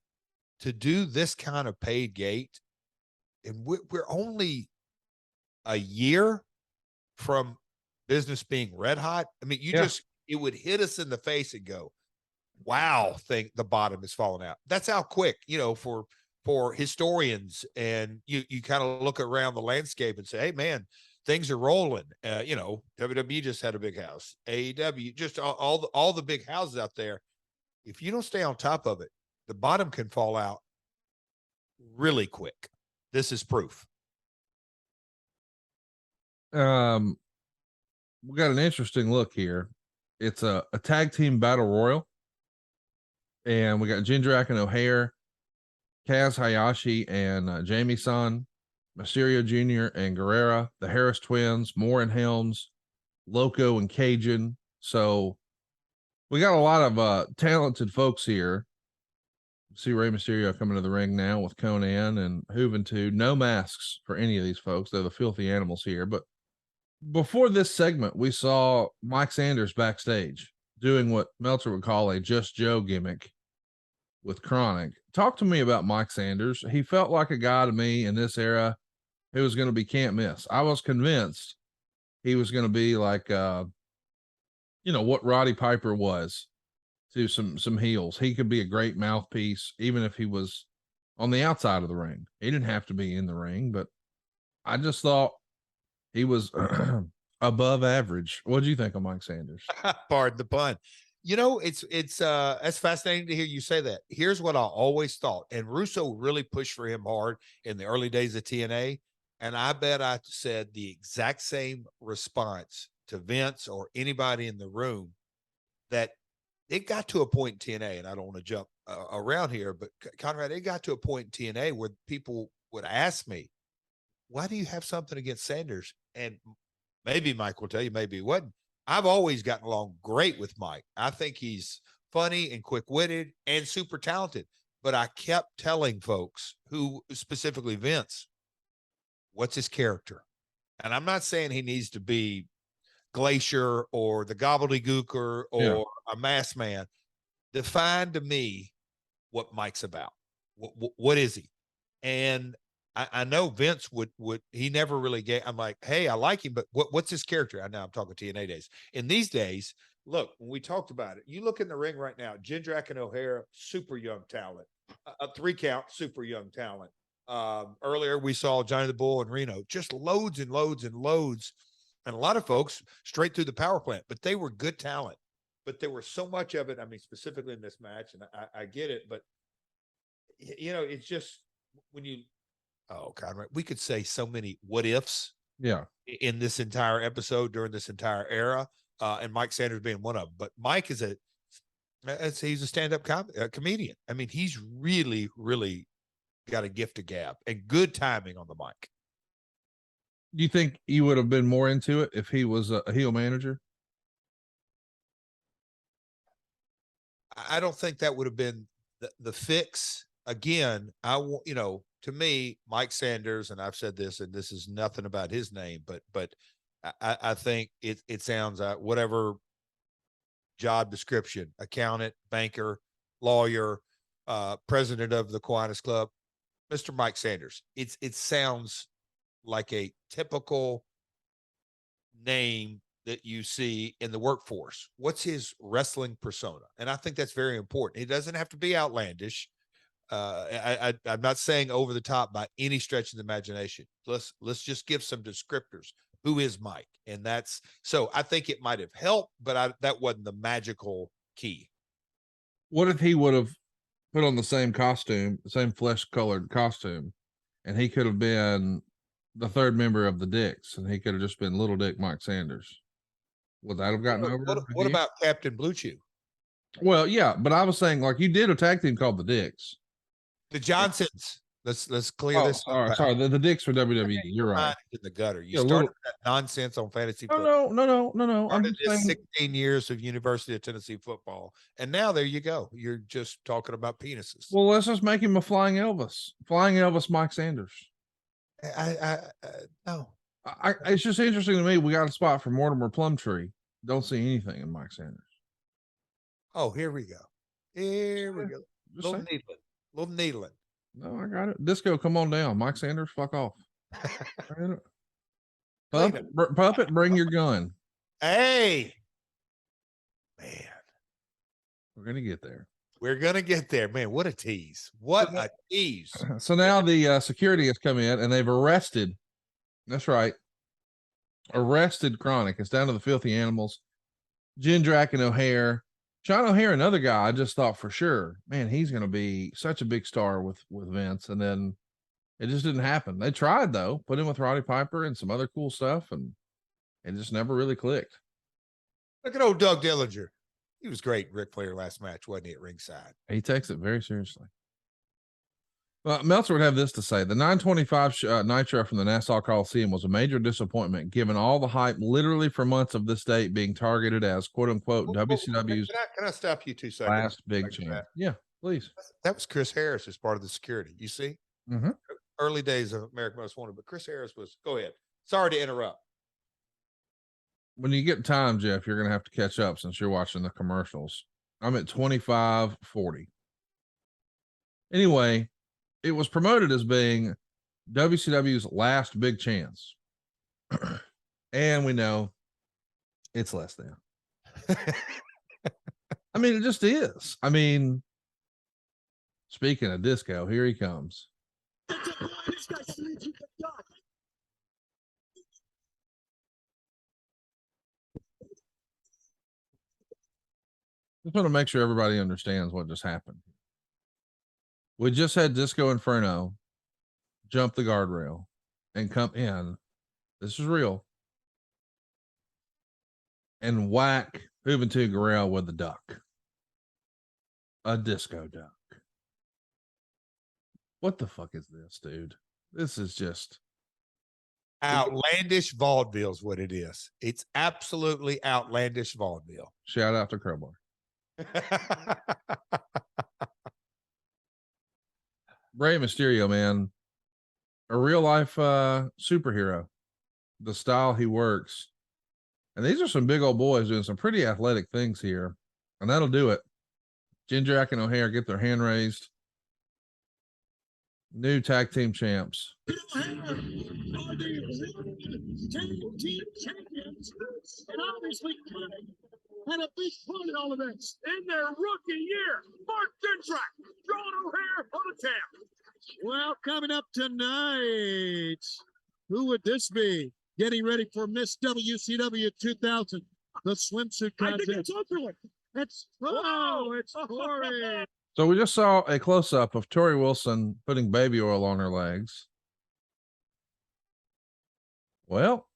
to do this kind of paid gate, and we're only a year from business being red hot. I mean, it would hit us in the face and go, wow, the bottom is falling out. That's how quick, for historians, and you kind of look around the landscape and say, hey man, things are rolling. WWE just had a big house. AEW, just all the big houses out there. If you don't stay on top of it, the bottom can fall out really quick. This is proof. We got an interesting look here. It's a tag team battle royal, and we got Jindrak and O'Hare, Kaz Hayashi and Jamie-san, Mysterio Jr. and Guerrera, the Harris twins, Moore and Helms, Loco and Cajun. So we got a lot of talented folks here. See Rey Mysterio coming to the ring now with Conan and Juventud. No masks for any of these folks. They're the filthy animals here. But before this segment, we saw Mike Sanders backstage doing what Meltzer would call a Just Joe gimmick with Chronic. Talk to me about Mike Sanders. He felt like a guy to me in this era who was going to be can't miss. I was convinced he was going to be like, what Roddy Piper was to some heels. He could be a great mouthpiece, even if he was on the outside of the ring. He didn't have to be in the ring, but I just thought he was above average. What do you think of Mike Sanders? Pardon the pun. It's fascinating to hear you say that. Here's what I always thought, and Russo really pushed for him hard in the early days of TNA, and I bet I said the exact same response to Vince or anybody in the room, that it got to a point in TNA, and I don't want to jump around here, but Conrad, it got to a point in TNA where people would ask me, why do you have something against Sanders? And maybe Mike will tell you, maybe he wasn't. I've always gotten along great with Mike. I think he's funny and quick-witted and super talented. But I kept telling folks, who specifically Vince, what's his character? And I'm not saying he needs to be Glacier or the gobbledygooker or a masked man. Define to me what Mike's about. What is he? And I know Vince would he never really gave. I'm like, hey, I like him, but what's his character? I know I'm talking TNA days. In these days, look, when we talked about it, you look in the ring right now, Jindrak and O'Hara, super young talent, a 3-count, super young talent. Earlier we saw Johnny the Bull and Reno, just loads and loads and loads, and a lot of folks straight through the power plant, but they were good talent. But there was so much of it. I mean, specifically in this match, and I get it, but it's just when you. Oh, Conrad, we could say so many what ifs in this entire episode during this entire era, and Mike Sanders being one of them. But Mike is he's a stand-up comedian. I mean, he's really, really got a gift of gab and good timing on the mic. Do you think you would have been more into it if he was a heel manager? I don't think that would have been the fix. Again, to me, Mike Sanders, and I've said this, and this is nothing about his name, but I think it sounds like whatever job description, accountant, banker, lawyer, president of the Kiwanis Club, Mr. Mike Sanders. It sounds like a typical name that you see in the workforce. What's his wrestling persona? And I think that's very important. It doesn't have to be outlandish. I'm not saying over the top by any stretch of the imagination. Let's just give some descriptors. Who is Mike? And so I think it might have helped, but that wasn't the magical key. What if he would have put on the same costume, the same flesh-colored costume, and he could have been the third member of the Dicks, and he could have just been Little Dick Mike Sanders? Would that have gotten over? What about Captain BlueChew? Well, yeah, but I was saying, like, you did a tag team called the Dicks. The Johnsons. Let's clear Oh, this up. sorry. The dicks for WWE. You're right. In the gutter. You Yeah, started that nonsense on fantasy football. No. I'm Started just this saying. 16 years of University of Tennessee football, and now there you go. You're just talking about penises. Well, let's just make him a flying Elvis, Mike Sanders. No. It's just interesting to me. We got a spot for Mortimer Plumtree. Don't see anything in Mike Sanders. Oh, here we go. Little needling. No, I got it. Disco, come on down. Mike Sanders, fuck off. Puppet, bring your gun. Hey, man, we're gonna get there. We're gonna get there, man. What a tease! What a tease! So now the security has come in and they've arrested. That's right, arrested Chronic. It's down to the Filthy Animals, Jindrak and O'Hare. Sean O'Hare, another guy I just thought for sure, man, he's going to be such a big star with Vince. And then it just didn't happen. They tried, though, put him with Roddy Piper and some other cool stuff, and it just never really clicked. Look at old Doug Dillinger. He was great Ric Flair last match, wasn't he, at ringside? He takes it very seriously. Well, Meltzer would have this to say. The 925 Nitro from the Nassau Coliseum was a major disappointment, given all the hype literally for months of this date being targeted as quote-unquote WCW's can I stop you 2 seconds? last big chance. Yeah, please. That was Chris Harris as part of the security. You see? Mm-hmm. Early days of American Most Wanted, but Chris Harris was, go ahead. Sorry to interrupt. When you get time, Jeff, you're going to have to catch up since you're watching the commercials. I'm at 25:40. Anyway, it was promoted as being WCW's last big chance. And we know it's less than. I mean, it just is. I mean, speaking of Disco, here he comes. Just want to make sure everybody understands what just happened. We just had Disco Inferno jump the guardrail and come in. This is real. And whack Juventud Guerrero with a duck. A disco duck. What the fuck is this, dude? This is just outlandish vaudeville is what it is. It's absolutely outlandish vaudeville. Shout out to Crowbar. Rey Mysterio, man, a real life superhero. The style he works, and these are some big old boys doing some pretty athletic things here, and that'll do it. Jindrak and O'Hare get their hand raised. New tag team champs. Are the tag team champions, and obviously had a big part in all of this. In their rookie year, Mark Jindrak, John O'Hare for the champ. Well, coming up tonight, who would this be? Getting ready for Miss WCW 2000, the swimsuit contest. I think it's open. It's Tori. So we just saw a close-up of Tori Wilson putting baby oil on her legs. Well,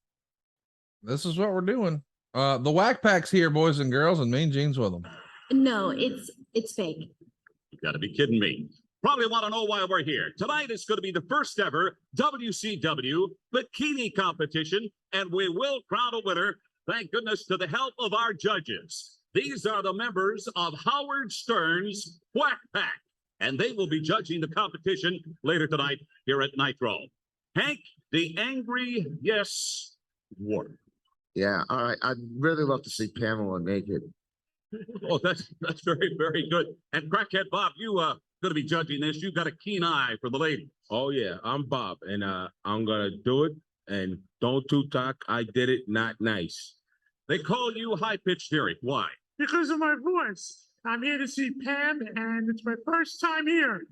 this is what we're doing. The Wack Pack's here, boys and girls, and Mean Gene's with them. No, it's fake. You gotta be kidding me. Probably want to know why we're here. Tonight is going to be the first ever WCW bikini competition, and we will crown a winner, thank goodness, to the help of our judges. These are the members of Howard Stern's Wack Pack, and they will be judging the competition later tonight here at Nitro. Hank, the Angry Yes Warrior. Yeah, all right. I'd really love to see Pamela naked. Oh, that's very, very good. And Crackhead Bob, you going to be judging this. You've got a keen eye for the ladies. Oh yeah, I'm Bob, and I'm gonna do it. And don't talk. I did it. Not nice. They call you high pitched Theory. Why? Because of my voice. I'm here to see Pam, and it's my first time here.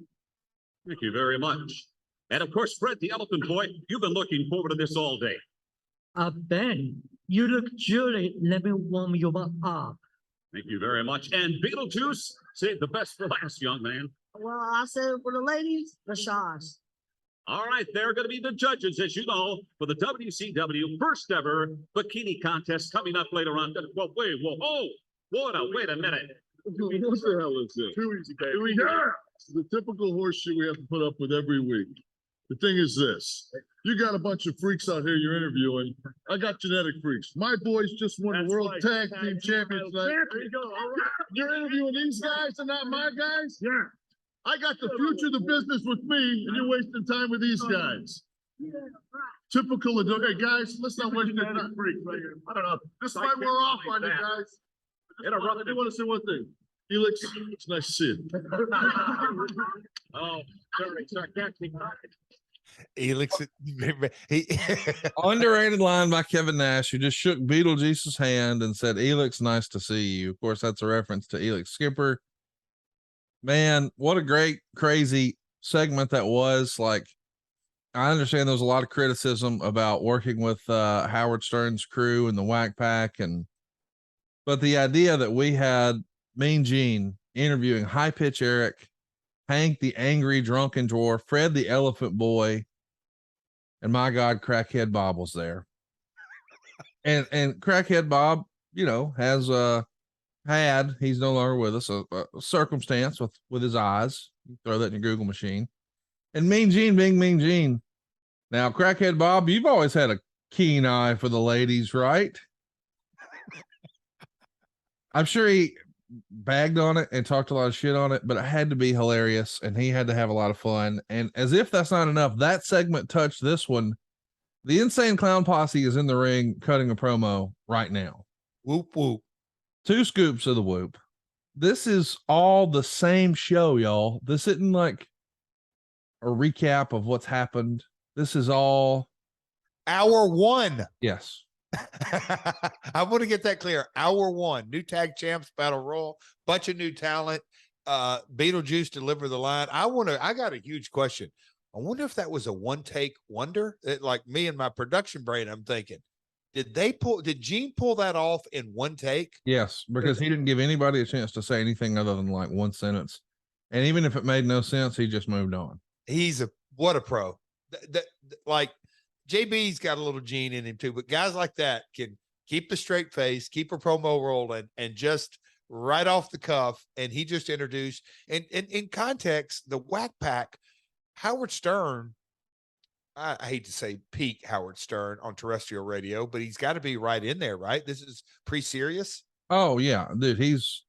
Thank you very much. And of course, Fred the Elephant Boy, you've been looking forward to this all day. Ben, you look jolly. Let me warm you up. Thank you very much. And Beetlejuice, save the best for last, young man. Well, I said for the ladies, the Shaws. All right, they're going to be the judges, as you know, for the WCW first ever bikini contest coming up later on. Well, wait a minute. What the hell is this? Too easy, baby. the typical horse shit we have to put up with every week. The thing is this. You got a bunch of freaks out here you're interviewing. I got genetic freaks. My boys just won the World Tag Team Championship. You're interviewing these guys and not my guys? Yeah. I got the future of the business with me, and you're wasting time with these guys. Typical of, hey guys, let's not waste their time. I don't know. This might wear off on you guys. I do want to say one thing. Felix, it's nice to see you. Oh, very sarcastic. Underrated line by Kevin Nash, who just shook Beetlejuice's hand and said, Elix, nice to see you. Of course, that's a reference to Elix Skipper. Man, what a great, crazy segment that was. Like, I understand there was a lot of criticism about working with Howard Stern's crew and the Wack Pack, but the idea that we had Mean Gene interviewing High Pitch Eric, Hank the Angry Drunken Dwarf, Fred the Elephant Boy, and my God, Crackhead Bob was there. and Crackhead Bob, you know, has he's no longer with us, a circumstance with his eyes. Throw that in your Google machine. And Mean Gene being Mean Gene. Now, Crackhead Bob, you've always had a keen eye for the ladies, right? I'm sure he bagged on it and talked a lot of shit on it, but it had to be hilarious and he had to have a lot of fun. And as if that's not enough, that segment touched this one. The Insane Clown Posse is in the ring cutting a promo right now. Whoop, whoop. 2 scoops of the whoop. This is all the same show, y'all. This isn't like a recap of what's happened. This is all hour 1. Yes. I want to get that clear. Hour 1, new tag champs battle royal, bunch of new talent. Beetlejuice deliver the line. I got a huge question. I wonder if that was a one take wonder. Like me and my production brain, I'm thinking, did Gene pull that off in one take? Yes, because he didn't give anybody a chance to say anything other than like one sentence. And even if it made no sense, he just moved on. What a pro. Like JB's got a little Gene in him too, but guys like that can keep the straight face, keep a promo rolling, and just right off the cuff. And he just introduced, and in context, the Wack Pack, Howard Stern, I hate to say peak Howard Stern on terrestrial radio, but he's got to be right in there, right? This is pre-serious. Oh yeah, dude, he's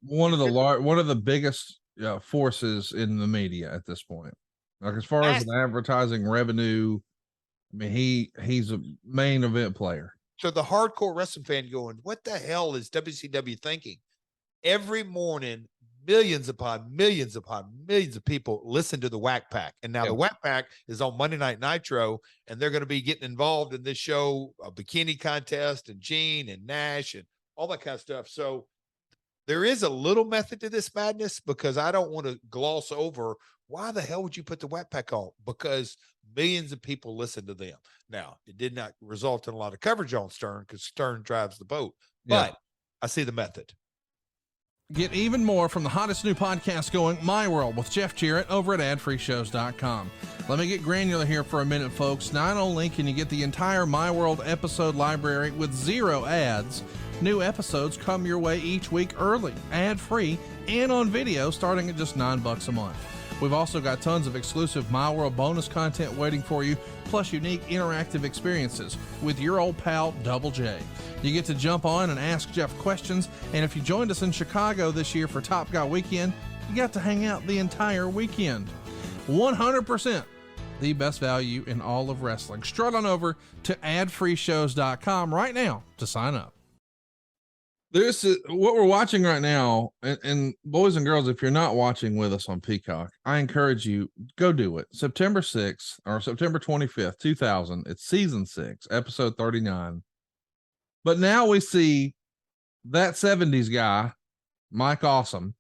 one of the biggest forces in the media at this point. Like as far as an advertising revenue, I mean, he's a main event player. So the hardcore wrestling fan going, what the hell is WCW thinking? Every morning, millions upon millions of people listen to the Wack Pack. And now the Wack Pack is on Monday Night Nitro, and they're going to be getting involved in this show, a bikini contest, and Gene and Nash and all that kind of stuff. So there is a little method to this madness, because I don't want to gloss over why the hell would you put the Wack Pack on? Because millions of people listen to them. Now, it did not result in a lot of coverage on Stern because Stern drives the boat, but I see the method. Get even more from the hottest new podcast going, My World with Jeff JArrett, over at adfreeshows.com. Let me get granular here for a minute, folks. Not only can you get the entire My World episode library with 0 ads, new episodes come your way each week early, ad-free, and on video starting at just $9 a month. We've also got tons of exclusive My World bonus content waiting for you, plus unique interactive experiences with your old pal, Double J. You get to jump on and ask Jeff questions, and if you joined us in Chicago this year for Top Guy Weekend, you got to hang out the entire weekend. 100% the best value in all of wrestling. Strut on over to adfreeshows.com right now to sign up. This is what we're watching right now. And boys and girls, if you're not watching with us on Peacock, I encourage you, go do it. September 6th or September 25th, 2000. It's season 6, episode 39. But now we see that 70s guy, Mike Awesome,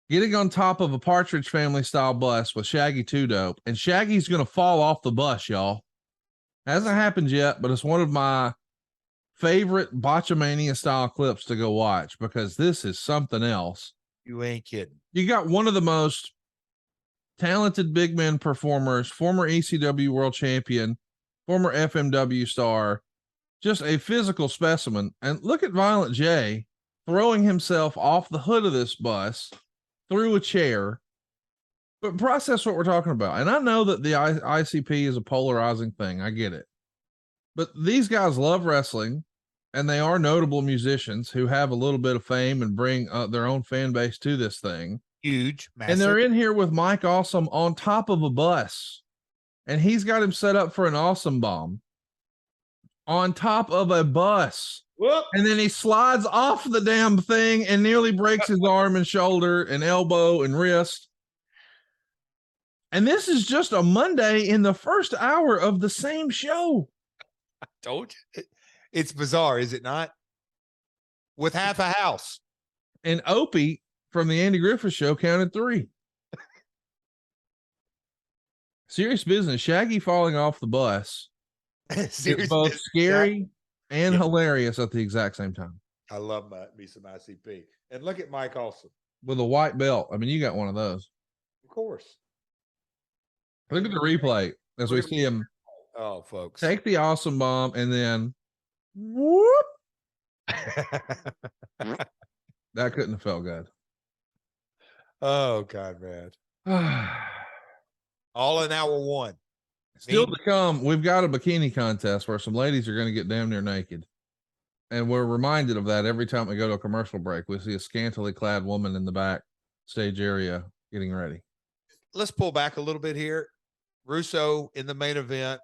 getting on top of a Partridge Family style bus with Shaggy 2 Dope. And Shaggy's going to fall off the bus, y'all. Hasn't happened yet, but it's one of my favorite Botchamania style clips to go watch, because this is something else. You ain't kidding. You got one of the most talented big men performers, former ECW world champion, former FMW star, just a physical specimen. And look at Violent J throwing himself off the hood of this bus through a chair. But process what we're talking about. And I know that the ICP is a polarizing thing. I get it. But these guys love wrestling, and they are notable musicians who have a little bit of fame and bring their own fan base to this thing. Huge, massive. And they're in here with Mike Awesome on top of a bus. And he's got him set up for an awesome bomb on top of a bus. Whoop. And then he slides off the damn thing and nearly breaks his arm and shoulder and elbow and wrist. And this is just a Monday in the first hour of the same show. I told you. It's bizarre, is it not? With half a house. And Opie from the Andy Griffith Show counted 3. Serious business. Shaggy falling off the bus. It's both scary and hilarious at the exact same time. I love me some ICP. And look at Mike Awesome. With a white belt. I mean, you got one of those. Of course. Look at the replay as we see him. Oh, folks. Take the awesome bomb and then whoop. That couldn't have felt good. Oh, God, man. All in hour 1. Still to come, we've got a bikini contest where some ladies are going to get damn near naked. And we're reminded of that every time we go to a commercial break. We see a scantily clad woman in the backstage area getting ready. Let's pull back a little bit here. Russo in the main event,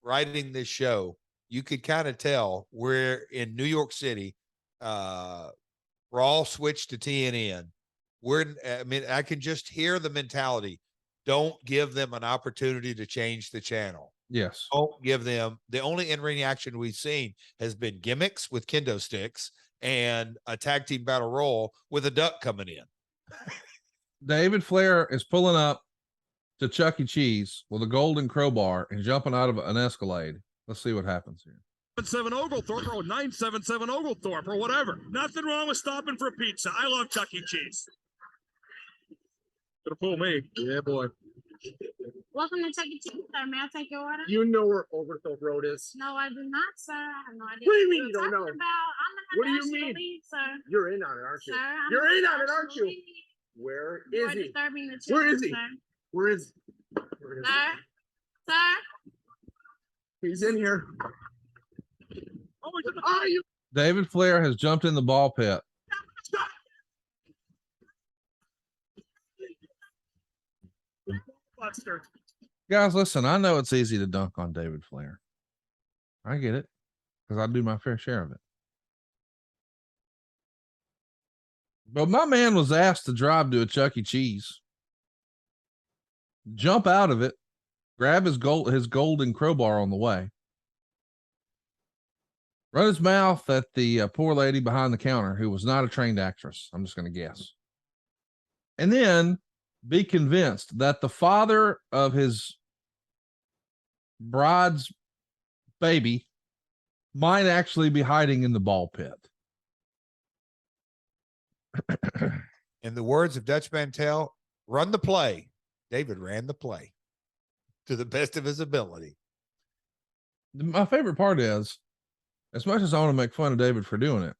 writing this show. You could kind of tell we're in New York City. Raw switched to TNN. I can just hear the mentality. Don't give them an opportunity to change the channel. Yes. Don't give them. The only in-ring action we've seen has been gimmicks with kendo sticks and a tag team battle royal with a duck coming in. David Flair is pulling up to Chuck E. Cheese with a golden crowbar and jumping out of an Escalade. Let's see what happens here. 7 Oglethorpe or 977 Oglethorpe or whatever. Nothing wrong with stopping for pizza. I love Chuck E. Cheese. Gonna fool me. Yeah, boy. Welcome to Chuck E. Cheese, sir. May I take your order? You know where Oglethorpe Road is? No, I do not, sir. I have no idea. What do you mean you don't know? I'm in What do you National mean? League, sir. You're in on it, aren't you? Sir, I'm You're in on it, National aren't you? League. Where You is are he? disturbing the Where children, is he? sir. Where is he? Sir? Sir? He's in here. Oh, you David Flair has jumped in the ball pit. Buster. Guys, listen, I know it's easy to dunk on David Flair. I get it because I do my fair share of it. But my man was asked to drive to a Chuck E. Cheese, jump out of it, grab his golden crowbar on the way, run his mouth at the poor lady behind the counter who was not a trained actress. I'm just going to guess. And then be convinced that the father of his bride's baby might actually be hiding in the ball pit. In the words of Dutch Mantel, run the play. David ran the play to the best of his ability. My favorite part is, as much as I want to make fun of David for doing it,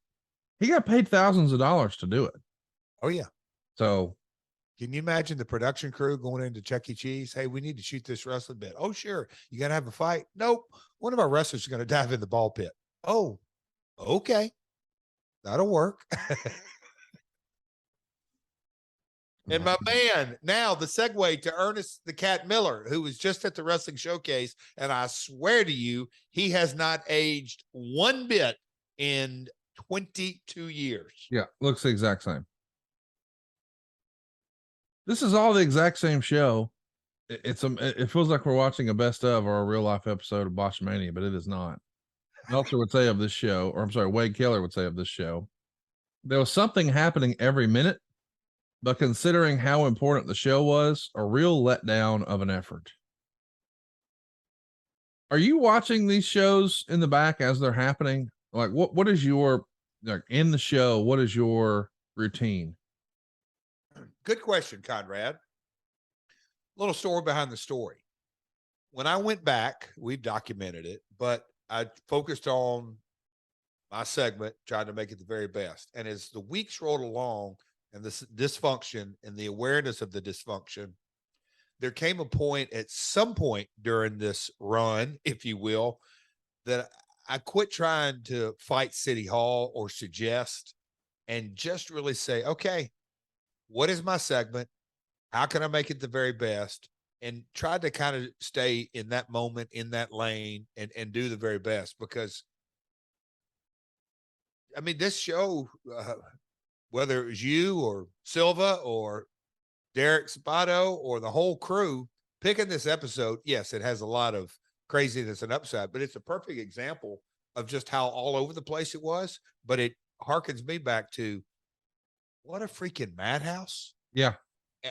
he got paid thousands of dollars to do it. Oh, yeah. So can you imagine the production crew going into Chuck E. Cheese? Hey, we need to shoot this wrestling bit. Oh, sure. You got to have a fight? Nope. One of our wrestlers is going to dive in the ball pit. Oh, okay. That'll work. And my man, now the segue to Ernest the Cat Miller, who was just at the wrestling showcase. And I swear to you, he has not aged one bit in 22 years. yeah, looks the exact same. This is all the exact same show. It feels like we're watching a best of or a real life episode of Botchamania, but it is not. Meltzer would say of this show, or I'm sorry, Wade Keller would say of this show, there was something happening every minute, but considering how important the show was, a real letdown of an effort. Are you watching these shows in the back as they're happening? Like what is your, like in the show, what is your routine? Good question, Conrad. Little story behind the story. When I went back, we've documented it, but I focused on my segment, trying to make it the very best. And as the weeks rolled along and this dysfunction and the awareness of the dysfunction, there came a point at some point during this run, if you will, that I quit trying to fight City Hall or suggest and just really say, okay, what is my segment? How can I make it the very best? And tried to kind of stay in that moment, in that lane, and do the very best. Because, I mean, this show, whether it was you or Silva or Derek Sabato or the whole crew picking this episode, yes, it has a lot of craziness and upside, but it's a perfect example of just how all over the place it was. But it harkens me back to what a freaking madhouse. Yeah.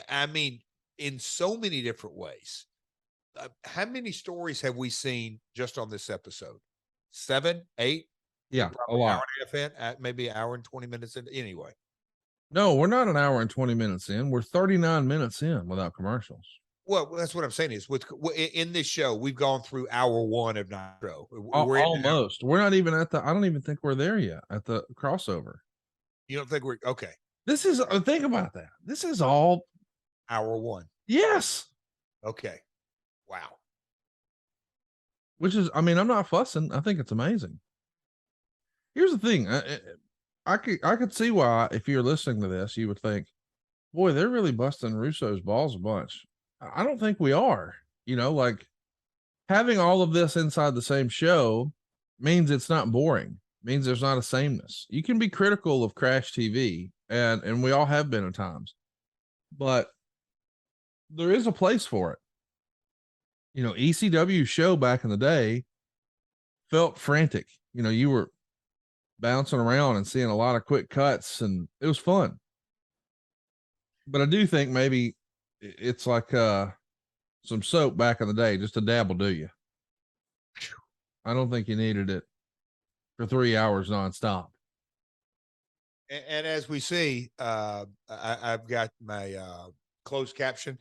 I mean, in so many different ways. How many stories have we seen just on this episode? 7, 8? Yeah, a lot. Hour and a half in, maybe an hour and 20 minutes in. Anyway. No, we're not an hour and 20 minutes in. We're 39 minutes in without commercials. Well, that's what I'm saying is in this show, we've gone through hour 1 of Nitro. We're almost. We're not even at I don't even think we're there yet at the crossover. You don't think we're okay? This is, think about that. This is all hour 1. Yes. Okay. Wow. Which is, I mean, I'm not fussing. I think it's amazing. Here's the thing. I could see why, if you're listening to this, you would think, boy, they're really busting Russo's balls a bunch. I don't think we are. You know, like having all of this inside the same show means it's not boring, means there's not a sameness. You can be critical of Crash TV, and we all have been at times, but there is a place for it. You know, ECW show back in the day felt frantic. You know, you were bouncing around and seeing a lot of quick cuts, and it was fun. But I do think maybe it's like some soap back in the day, just a dab will do you. I don't think you needed it for 3 hours nonstop. And as we see, I've got my closed caption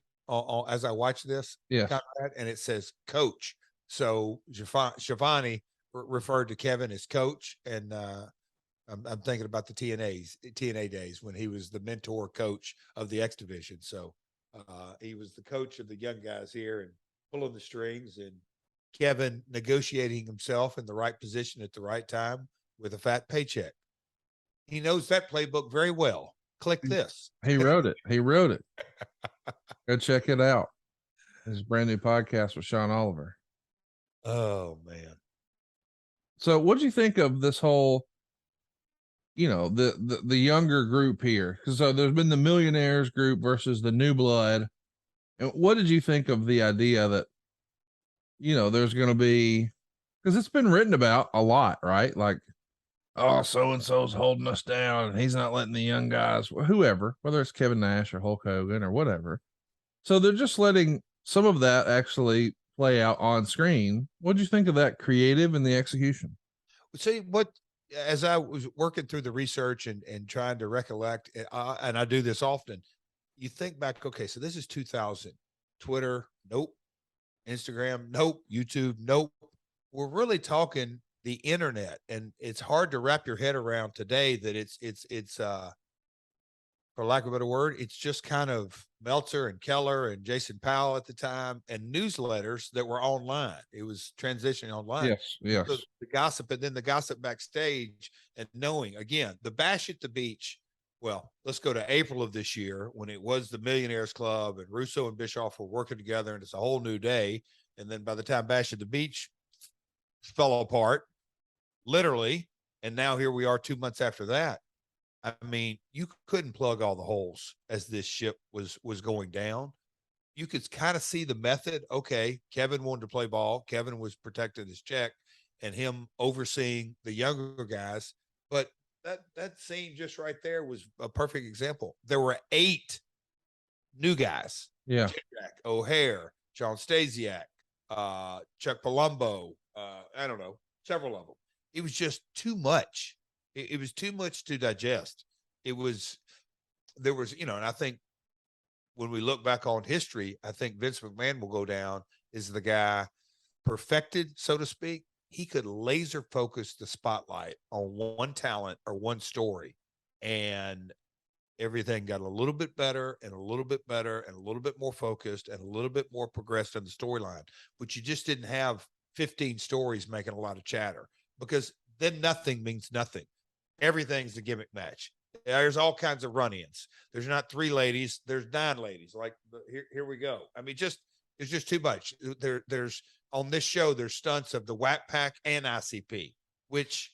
as I watch this, yeah, and it says "Coach." So Shivani referred to Kevin as Coach, and I'm thinking about the TNA days when he was the mentor coach of the X Division. So he was the coach of the young guys here and pulling the strings, and Kevin negotiating himself in the right position at the right time with a fat paycheck. He knows that playbook very well. Click this. He wrote it. Go check it out. His brand new podcast with Sean Oliver. Oh man. So what do you think of this whole, you know, the younger group here? Because so there's been the Millionaires group versus the New Blood. And what did you think of the idea that, you know, there's going to be, because it's been written about a lot, right? Like, oh, so-and-so's holding us down and he's not letting the young guys, whoever, whether it's Kevin Nash or Hulk Hogan or whatever. So they're just letting some of that actually play out on screen. What did you think of that creative and the execution? See, as I was working through the research and trying to recollect, and I do this often, you think back, okay, so this is 2000. Twitter, nope. Instagram, nope. YouTube, nope. We're really talking the internet, and it's hard to wrap your head around today that it's for lack of a better word, it's just kind of Meltzer and Keller and Jason Powell at the time, and newsletters that were online. It was transitioning online. Yes. So the gossip, and then the gossip backstage, and knowing, again, the Bash at the Beach. Well, let's go to April of this year when it was the Millionaires Club and Russo and Bischoff were working together, and it's a whole new day. And then by the time Bash at the Beach fell apart, literally, and now here we are 2 months after that. I mean, you couldn't plug all the holes as this ship was going down. You could kind of see the method. Okay, Kevin wanted to play ball. Kevin was protecting his check and him overseeing the younger guys. But that scene just right there was a perfect example. There were 8 new guys. Yeah. Jack O'Hare, John Stasiak, Chuck Palumbo, I don't know, several of them. It was just too much. It was too much to digest. There was, you know, and I think when we look back on history, I think Vince McMahon will go down as the guy perfected, so to speak. He could laser focus the spotlight on one talent or one story and everything got a little bit better and a little bit better and a little bit more focused and a little bit more progressed in the storyline. But you just didn't have 15 stories making a lot of chatter, because then nothing means nothing. Everything's a gimmick match. There's all kinds of run-ins. There's not 3 ladies. There's 9 ladies. Like, here we go. I mean, it's just too much. There's on this show, there's stunts of the Wack Pack and ICP, which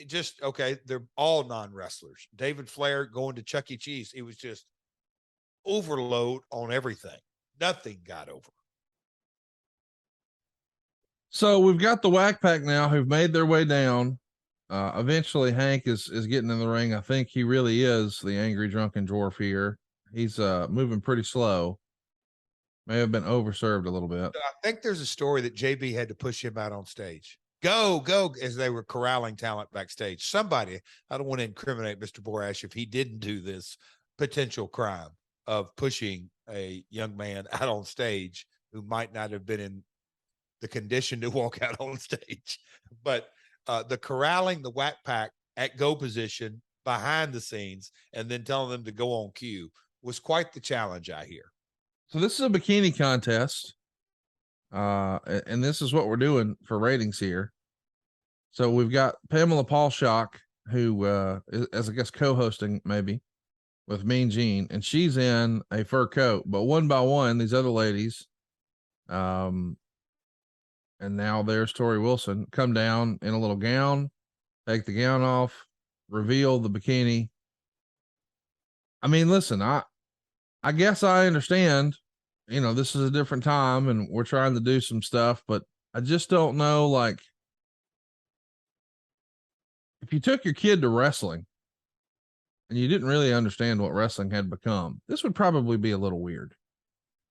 just, okay, they're all non-wrestlers. David Flair going to Chuck E. Cheese. It was just overload on everything. Nothing got over. So we've got the Wack Pack now who've made their way down. Eventually Hank is getting in the ring. I think he really is the angry drunken dwarf here. He's moving pretty slow. May have been overserved a little bit. I think there's a story that JB had to push him out on stage. Go, as they were corralling talent backstage. Somebody, I don't want to incriminate Mr. Borash if he didn't do this potential crime of pushing a young man out on stage who might not have been in the condition to walk out on stage. But the corralling the Wack Pack at go position behind the scenes and then telling them to go on cue was quite the challenge, I hear. So this is a bikini contest. And this is what we're doing for ratings here. So we've got Pamela Paulshock, who is, I guess, co-hosting maybe with Mean Gene, and she's in a fur coat. But one by one, these other ladies, and now there's Tori Wilson, come down in a little gown, take the gown off, reveal the bikini. I mean, listen, I guess I understand. You know, this is a different time and we're trying to do some stuff, but I just don't know, like, if you took your kid to wrestling and you didn't really understand what wrestling had become, this would probably be a little weird.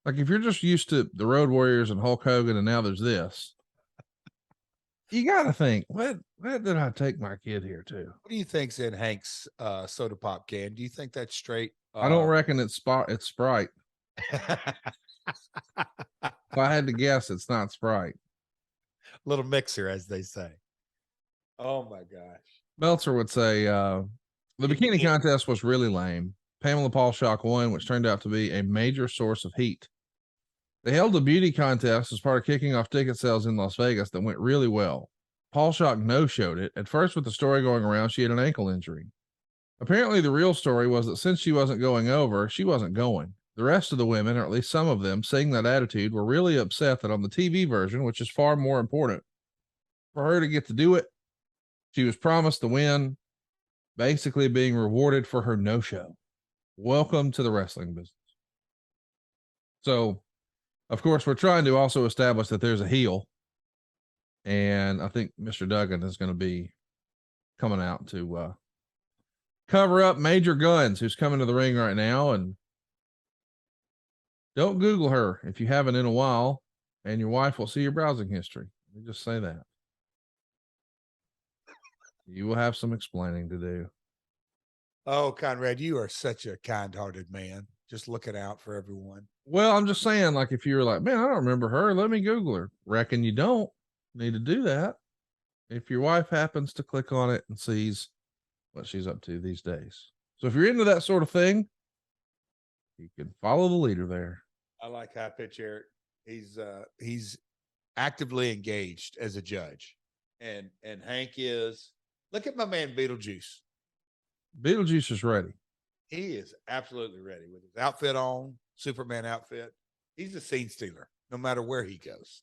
Like, if you're just used to the Road Warriors and Hulk Hogan and now there's this, you got to think, what did I take my kid here to? What do you think's in Hank's soda pop can? Do you think that's straight? I don't reckon it's Sprite. If I had to guess, it's not Sprite. Little mixer, as they say. Oh my gosh. Meltzer would say the bikini contest was really lame. Pamela Paulshock won, which turned out to be a major source of heat. They held a beauty contest as part of kicking off ticket sales in Las Vegas that went really well. Paulshock no-showed it, at first with the story going around she had an ankle injury. Apparently the real story was that since she wasn't going over, she wasn't going. The rest of the women, or at least some of them, seeing that attitude, were really upset that on the TV version, which is far more important, for her to get to do it, she was promised the win, basically being rewarded for her no-show. Welcome to the wrestling business. So, of course, we're trying to also establish that there's a heel, and I think Mr. Duggan is going to be coming out to cover up Major Guns, who's coming to the ring right now. And don't Google her if you haven't in a while, and your wife will see your browsing history. Let me just say that. You will have some explaining to do. Oh, Conrad, you are such a kind-hearted man. Just looking out for everyone. Well, I'm just saying, like, if you're like, man, I don't remember her, let me Google her. Reckon you don't need to do that. If your wife happens to click on it and sees what she's up to these days. So if you're into that sort of thing, you can follow the leader there. I like high pitch Eric. He's actively engaged as a judge. And Hank is, look at my man Beetlejuice. Beetlejuice is ready. He is absolutely ready with his outfit on, Superman outfit. He's a scene stealer, no matter where he goes.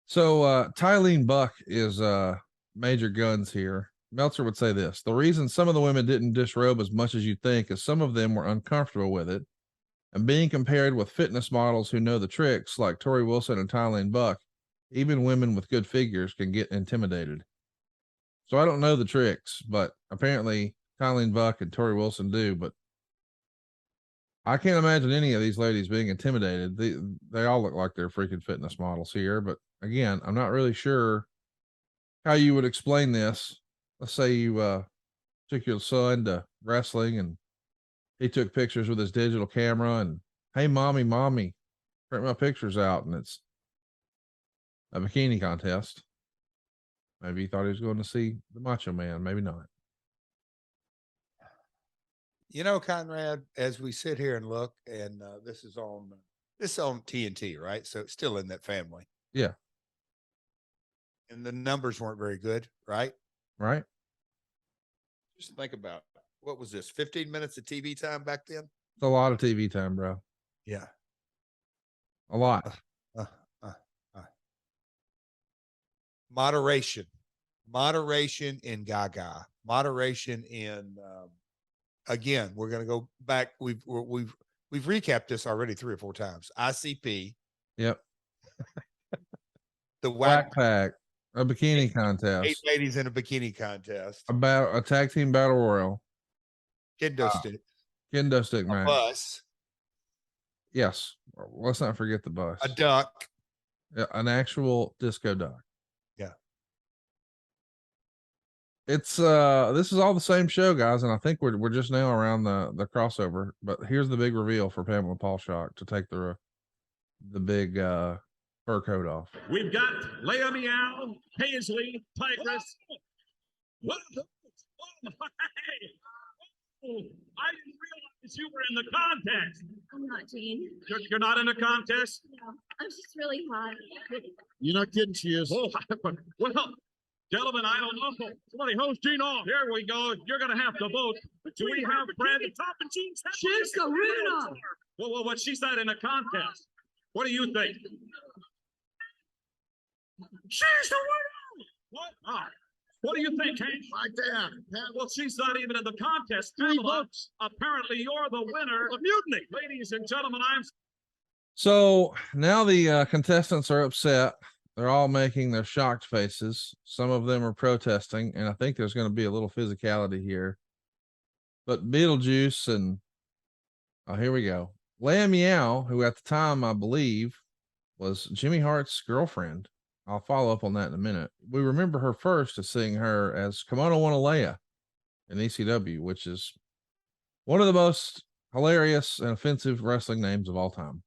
So Tylene Buck is Major Guns here. Meltzer would say this: the reason some of the women didn't disrobe as much as you'd think is some of them were uncomfortable with it, and being compared with fitness models who know the tricks like Tori Wilson and Tylene Buck, even women with good figures can get intimidated. So I don't know the tricks, but apparently Tylene Buck and Tori Wilson do. But I can't imagine any of these ladies being intimidated. They all look like they're freaking fitness models here. But again, I'm not really sure how you would explain this. Let's say you took your son to wrestling and he took pictures with his digital camera and, hey, mommy, print my pictures out. And it's a bikini contest. Maybe he thought he was going to see the Macho Man. Maybe not. You know, Conrad, as we sit here and look, and this is on TNT, right? So it's still in that family. Yeah. And the numbers weren't very good, right? Right. Just think about what was this? 15 minutes of TV time back then? It's a lot of TV time, bro. Yeah. A lot. Moderation in Gaga, moderation in, again, we're going to go back. We've recapped this already 3 or 4 times. ICP. Yep. The Wack Pack, a bikini contest. 8 ladies in a bikini contest. About a tag team battle royal. Kendo stick. Kendo stick match. Bus. Yes. Let's not forget the bus. A duck. An actual disco duck. Yeah. It's this is all the same show, guys, and I think we're just now around the crossover. But here's the big reveal for Pamela Paulshock to take the big fur coat off. We've got Leia Meow, Paisley, Tigress. What? I didn't realize you were in the contest. I'm not, Gene. You're not in a contest? No, I'm just really hot. You're not kidding, she is. Oh, well, gentlemen, I don't know. Somebody host Gene off. Here we go. You're going to have to vote. Do we have Fred? She's the winner. Well, what she said in a contest. What do you think? She's the winner. What? What do you think, Hank? Right there. Well, she's not even in the contest. Pamela, apparently you're the winner of Mutiny. Ladies and gentlemen, So now the contestants are upset. They're all making their shocked faces. Some of them are protesting, and I think there's going to be a little physicality here. But Beetlejuice and here we go. Leia Meow, who at the time I believe was Jimmy Hart's girlfriend. I'll follow up on that in a minute. We remember her first as seeing her as Kimono One Leia in ECW, which is one of the most hilarious and offensive wrestling names of all time.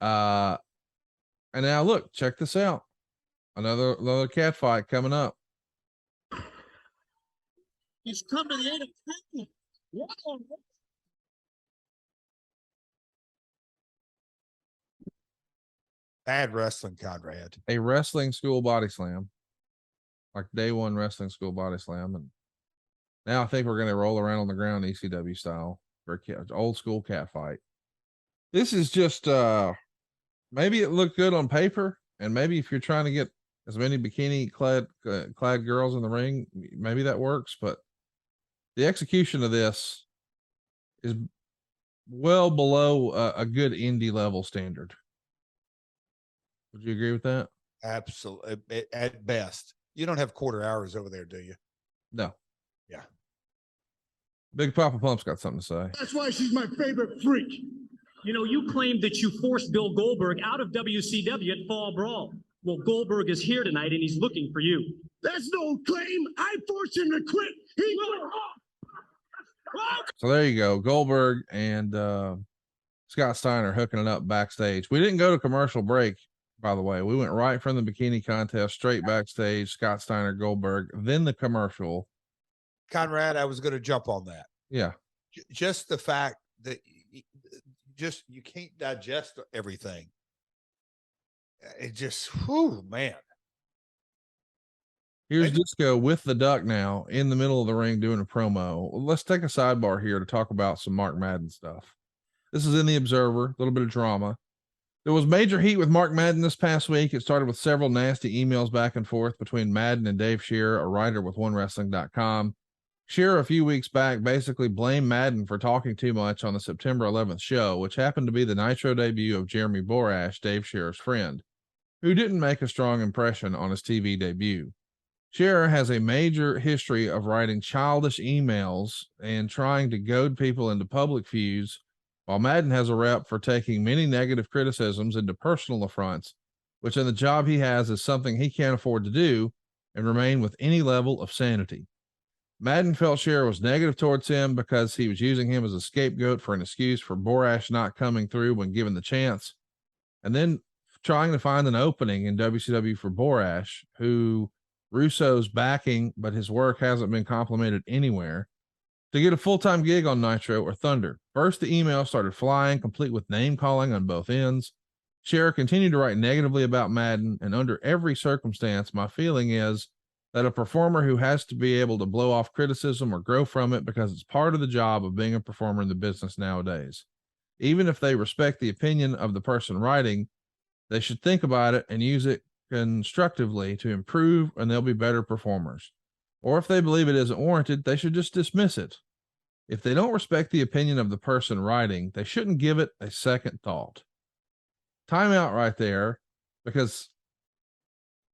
And now look, check this out. Another cat fight coming up. he's come to the end of the What on earth? Bad wrestling, Conrad. A wrestling school body slam, like day one wrestling school body slam, and now I think we're going to roll around on the ground ECW style for old school cat fight. This is just maybe it looked good on paper, and maybe if you're trying to get as many bikini clad girls in the ring, maybe that works. But the execution of this is well below a good indie level standard. Would you agree with that? Absolutely. At best, you don't have quarter hours over there, do you? No. Yeah. Big Papa Pump's got something to say. That's why she's my favorite freak. You know, you claimed that you forced Bill Goldberg out of WCW at Fall Brawl. Well, Goldberg is here tonight, and he's looking for you. That's no claim. I forced him to quit. He went off. So there you go. Goldberg and Scott Steiner hooking it up backstage. We didn't go to commercial break, by the way. We went right from the bikini contest straight backstage. Scott Steiner, Goldberg, then the commercial. Conrad, I was going to jump on that. Yeah. Just the fact that you can't digest everything. It just, whew, man. Here's Disco with the duck now in the middle of the ring doing a promo. Let's take a sidebar here to talk about some Mark Madden stuff. This is in the Observer, a little bit of drama. There was major heat with Mark Madden this past week. It started with several nasty emails back and forth between Madden and Dave Scherer, a writer with OneWrestling.com. Scherer a few weeks back basically blamed Madden for talking too much on the September 11th show, which happened to be the Nitro debut of Jeremy Borash, Dave Scherer's friend, who didn't make a strong impression on his TV debut. Scherer has a major history of writing childish emails and trying to goad people into public feuds, while Madden has a rep for taking many negative criticisms into personal affronts, which in the job he has is something he can't afford to do and remain with any level of sanity. Madden felt Scherer was negative towards him because he was using him as a scapegoat for an excuse for Borash not coming through when given the chance, and then trying to find an opening in WCW for Borash, who Russo's backing, but his work hasn't been complimented anywhere. to get a full-time gig on Nitro or Thunder. First, the email started flying, complete with name calling on both ends. Scherer continued to write negatively about Madden, and under every circumstance, my feeling is that a performer who has to be able to blow off criticism or grow from it because it's part of the job of being a performer in the business nowadays. Even if they respect the opinion of the person writing, they should think about it and use it constructively to improve, and they'll be better performers. Or if they believe it isn't warranted, they should just dismiss it. If they don't respect the opinion of the person writing, they shouldn't give it a second thought. Time out right there, because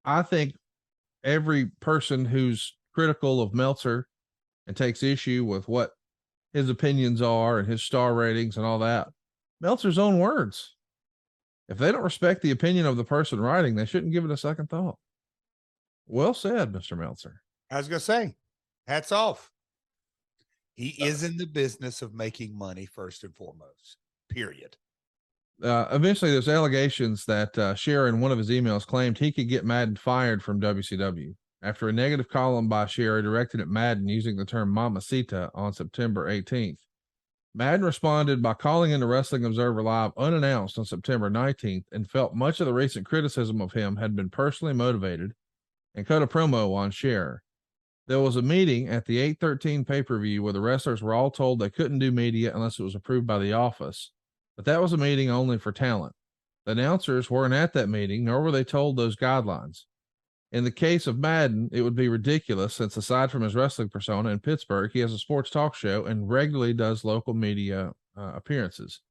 I think every person who's critical of Meltzer and takes issue with what his opinions are and his star ratings and all that, Meltzer's own words. If they don't respect the opinion of the person writing, they shouldn't give it a second thought. Well said, Mr. Meltzer. I was going to say, hats off. He is in the business of making money first and foremost, period. Eventually, there's allegations that Scherer in one of his emails claimed he could get Madden fired from WCW after a negative column by Scherer directed at Madden using the term Mamacita on September 18th. Madden responded by calling into Wrestling Observer Live unannounced on September 19th and felt much of the recent criticism of him had been personally motivated and cut a promo on Scherer. There was a meeting at the 8/13 pay-per-view where the wrestlers were all told they couldn't do media unless it was approved by the office, but that was a meeting only for talent. The announcers weren't at that meeting, nor were they told those guidelines. In the case of Madden, it would be ridiculous since aside from his wrestling persona in Pittsburgh, he has a sports talk show and regularly does local media appearances.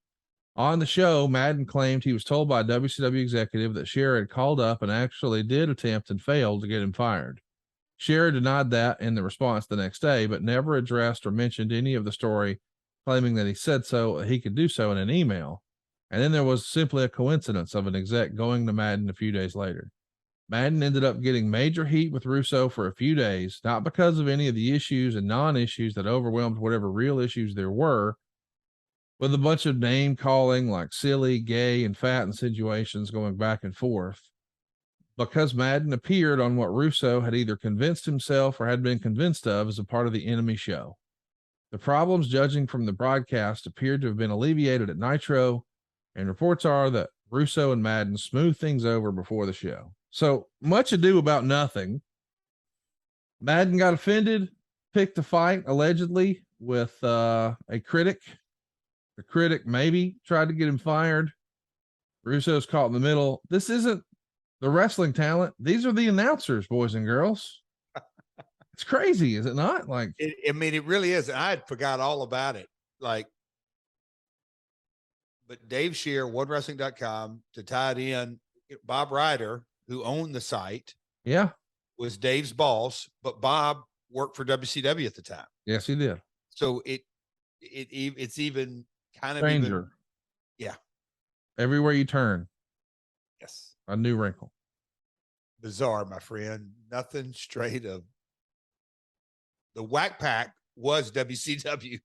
On the show, Madden claimed he was told by a WCW executive that Scherer had called up and actually did attempt and failed to get him fired. Scherer denied that in the response the next day, but never addressed or mentioned any of the story, claiming that he said so, he could do so in an email. And then there was simply a coincidence of an exec going to Madden a few days later. Madden ended up getting major heat with Russo for a few days, not because of any of the issues and non-issues that overwhelmed whatever real issues there were, with a bunch of name calling like silly, gay, and fat insinuations going back and forth, because Madden appeared on what Russo had either convinced himself or had been convinced of as a part of the enemy show. The problems, judging from the broadcast, appeared to have been alleviated at Nitro, and reports are that Russo and Madden smoothed things over before the show. So much ado about nothing. Madden got offended, picked a fight allegedly with a critic. The critic maybe tried to get him fired. Russo's caught in the middle. This isn't the wrestling talent. These are the announcers, boys and girls. It's crazy, is it not? Like, I mean, it really is. I had forgot all about it. Like, but Dave Scherer, OneWrestling.com, to tie it in, Bob Ryder, who owned the site, was Dave's boss, but Bob worked for WCW at the time. Yes, he did. So it's even kind of stranger. Yeah. Everywhere you turn. Yes. A new wrinkle. Bizarre, my friend. Nothing straight of. The Wack Pack was WCW.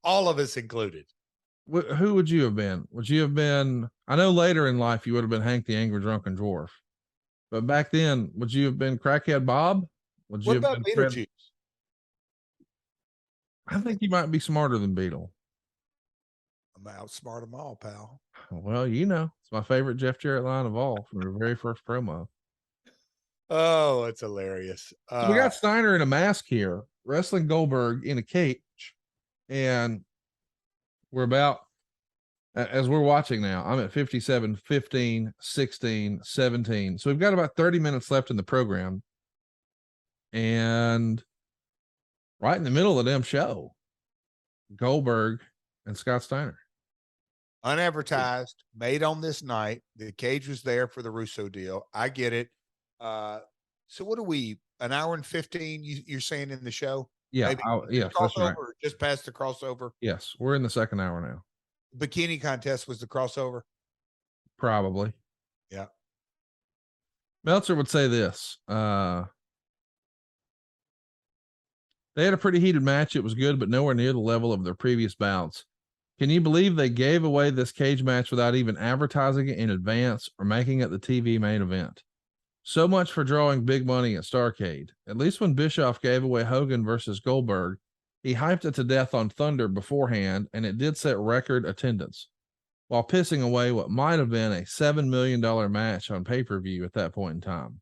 All of us included. Who would you have been? Would you have been, I know later in life you would have been Hank the Angry Drunken Dwarf, but back then, would you have been Crackhead Bob? Would you What have about been Beetlejuice? I think you might be smarter than Beetle. I'm outsmart them all, pal. Well, you know, it's my favorite Jeff Jarrett line of all from the very first promo. Oh, it's hilarious. So we got Steiner in a mask here, wrestling Goldberg in a cage. And we're about, as we're watching now, I'm at 57, 15, 16, 17. So we've got about 30 minutes left in the program. And right in the middle of the damn show, Goldberg and Scott Steiner. Unadvertised, made on this night. The cage was there for the Russo deal. I get it. So what are we, an hour and 15 you're saying in the show? Yeah. Yes, that's right. Just past the crossover. Yes. We're in the second hour now. Bikini contest was the crossover. Probably. Yeah. Meltzer would say this, they had a pretty heated match. It was good, but nowhere near the level of their previous bouts. Can you believe they gave away this cage match without even advertising it in advance or making it the TV main event? So much for drawing big money at Starrcade. At least when Bischoff gave away Hogan versus Goldberg, He hyped it to death on Thunder beforehand, and it did set record attendance, while pissing away what might have been a $7 million match on pay-per-view at that point in time.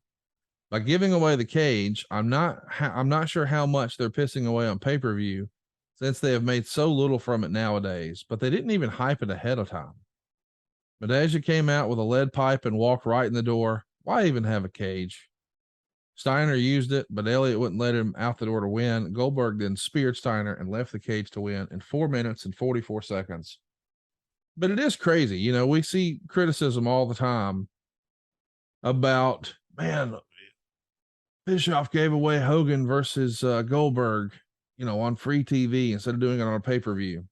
By giving away the cage, I'm not sure how much they're pissing away on pay-per-view, since they have made so little from it nowadays, but they didn't even hype it ahead of time. Medeja came out with a lead pipe and walked right in the door. Why even have a cage? Steiner used it, but Elliott wouldn't let him out the door to win. Goldberg then speared Steiner and left the cage to win in 4 minutes and 44 seconds. But it is crazy. You know, we see criticism all the time about, man, Bischoff gave away Hogan versus Goldberg, you know, on free TV instead of doing it on a pay-per-view.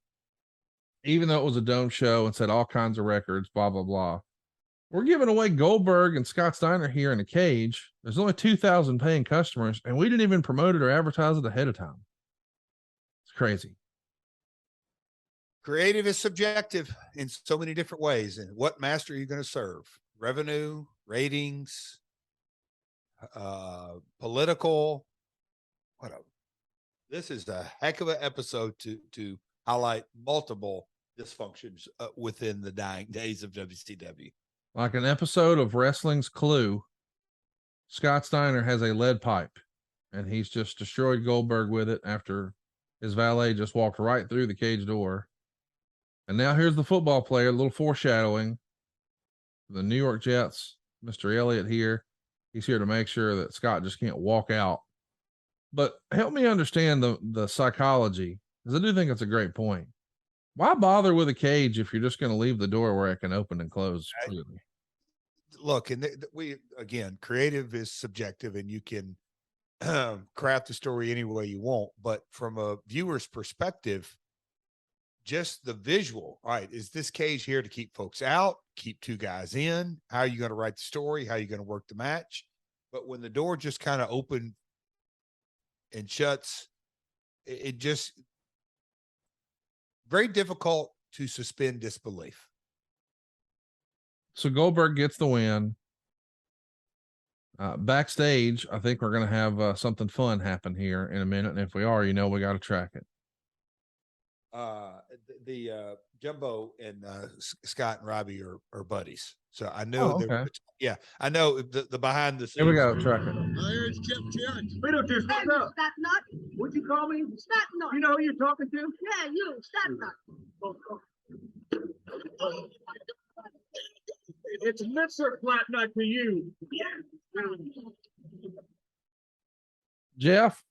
Even though it was a dome show and set all kinds of records, blah, blah, blah. We're giving away Goldberg and Scott Steiner here in a cage. There's only 2,000 paying customers, and we didn't even promote it or advertise it ahead of time. It's crazy. Creative is subjective in so many different ways. And what master are you going to serve? Revenue, ratings, political, whatever. This is a heck of an episode to highlight multiple dysfunctions within the dying days of WCW. Like an episode of Wrestling's Clue, Scott Steiner has a lead pipe, and he's just destroyed Goldberg with it after his valet just walked right through the cage door. And now here's the football player, a little foreshadowing. The New York Jets, Mr. Elliott here. He's here to make sure that Scott just can't walk out. But help me understand the psychology, because I do think it's a great point. Why bother with a cage if you're just going to leave the door where it can open and close freely? Look, and we, again, creative is subjective, and you can craft the story any way you want. But from a viewer's perspective, just the visual, all right, is this cage here to keep folks out, keep two guys in? How are you going to write the story? How are you going to work the match? But when the door just kind of open and shuts, it just very difficult to suspend disbelief. So Goldberg gets the win. Backstage, I think we're going to have something fun happen here in a minute. And if we are, you know, we got to track it. The Jumbo and Scott and Robbie are buddies. So I knew, okay. I know the behind the scenes. Here we go, track it. Here's Jeff Jarrett. Beetlejuice, what's up? Stop nut. What'd you call me? Stop nut. You know who you're talking to? Yeah, you. Stop nut. It's Mr. Flat Nut to you. Jeff,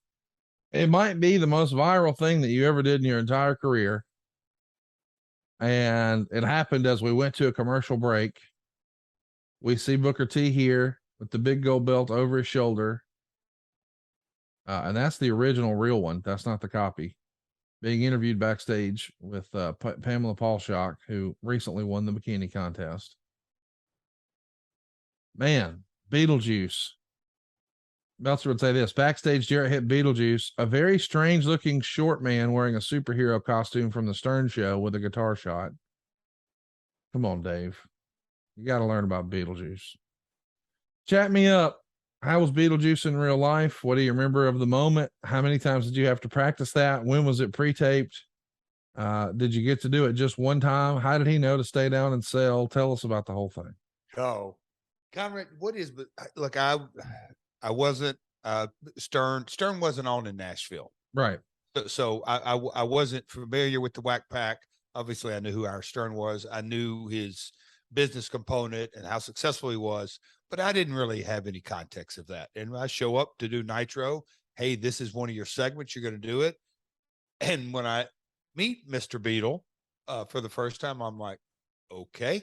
it might be the most viral thing that you ever did in your entire career. And it happened as we went to a commercial break. We see Booker T here with the big gold belt over his shoulder. And that's the original real one. That's not the copy. Being interviewed backstage with Pamela Paulshock, who recently won the bikini contest. Man, Beetlejuice. Meltzer would say this: backstage, JArrett hit Beetlejuice, a very strange looking short man wearing a superhero costume from the Stern Show with a guitar shot. Come on, Dave. You got to learn about Beetlejuice. Chat me up. How was Beetlejuice in real life? What do you remember of the moment? How many times did you have to practice that? When was it pre-taped? Did you get to do it just one time? How did he know to stay down and sell? Tell us about the whole thing. Oh, Conrad, look, I wasn't, Stern wasn't on in Nashville. Right. So I wasn't familiar with the Wack Pack. Obviously I knew who our Stern was. I knew his business component and how successful he was, but I didn't really have any context of that. And I show up to do Nitro. Hey, this is one of your segments. You're going to do it. And when I meet Mr. Beetle for the first time, I'm like, okay,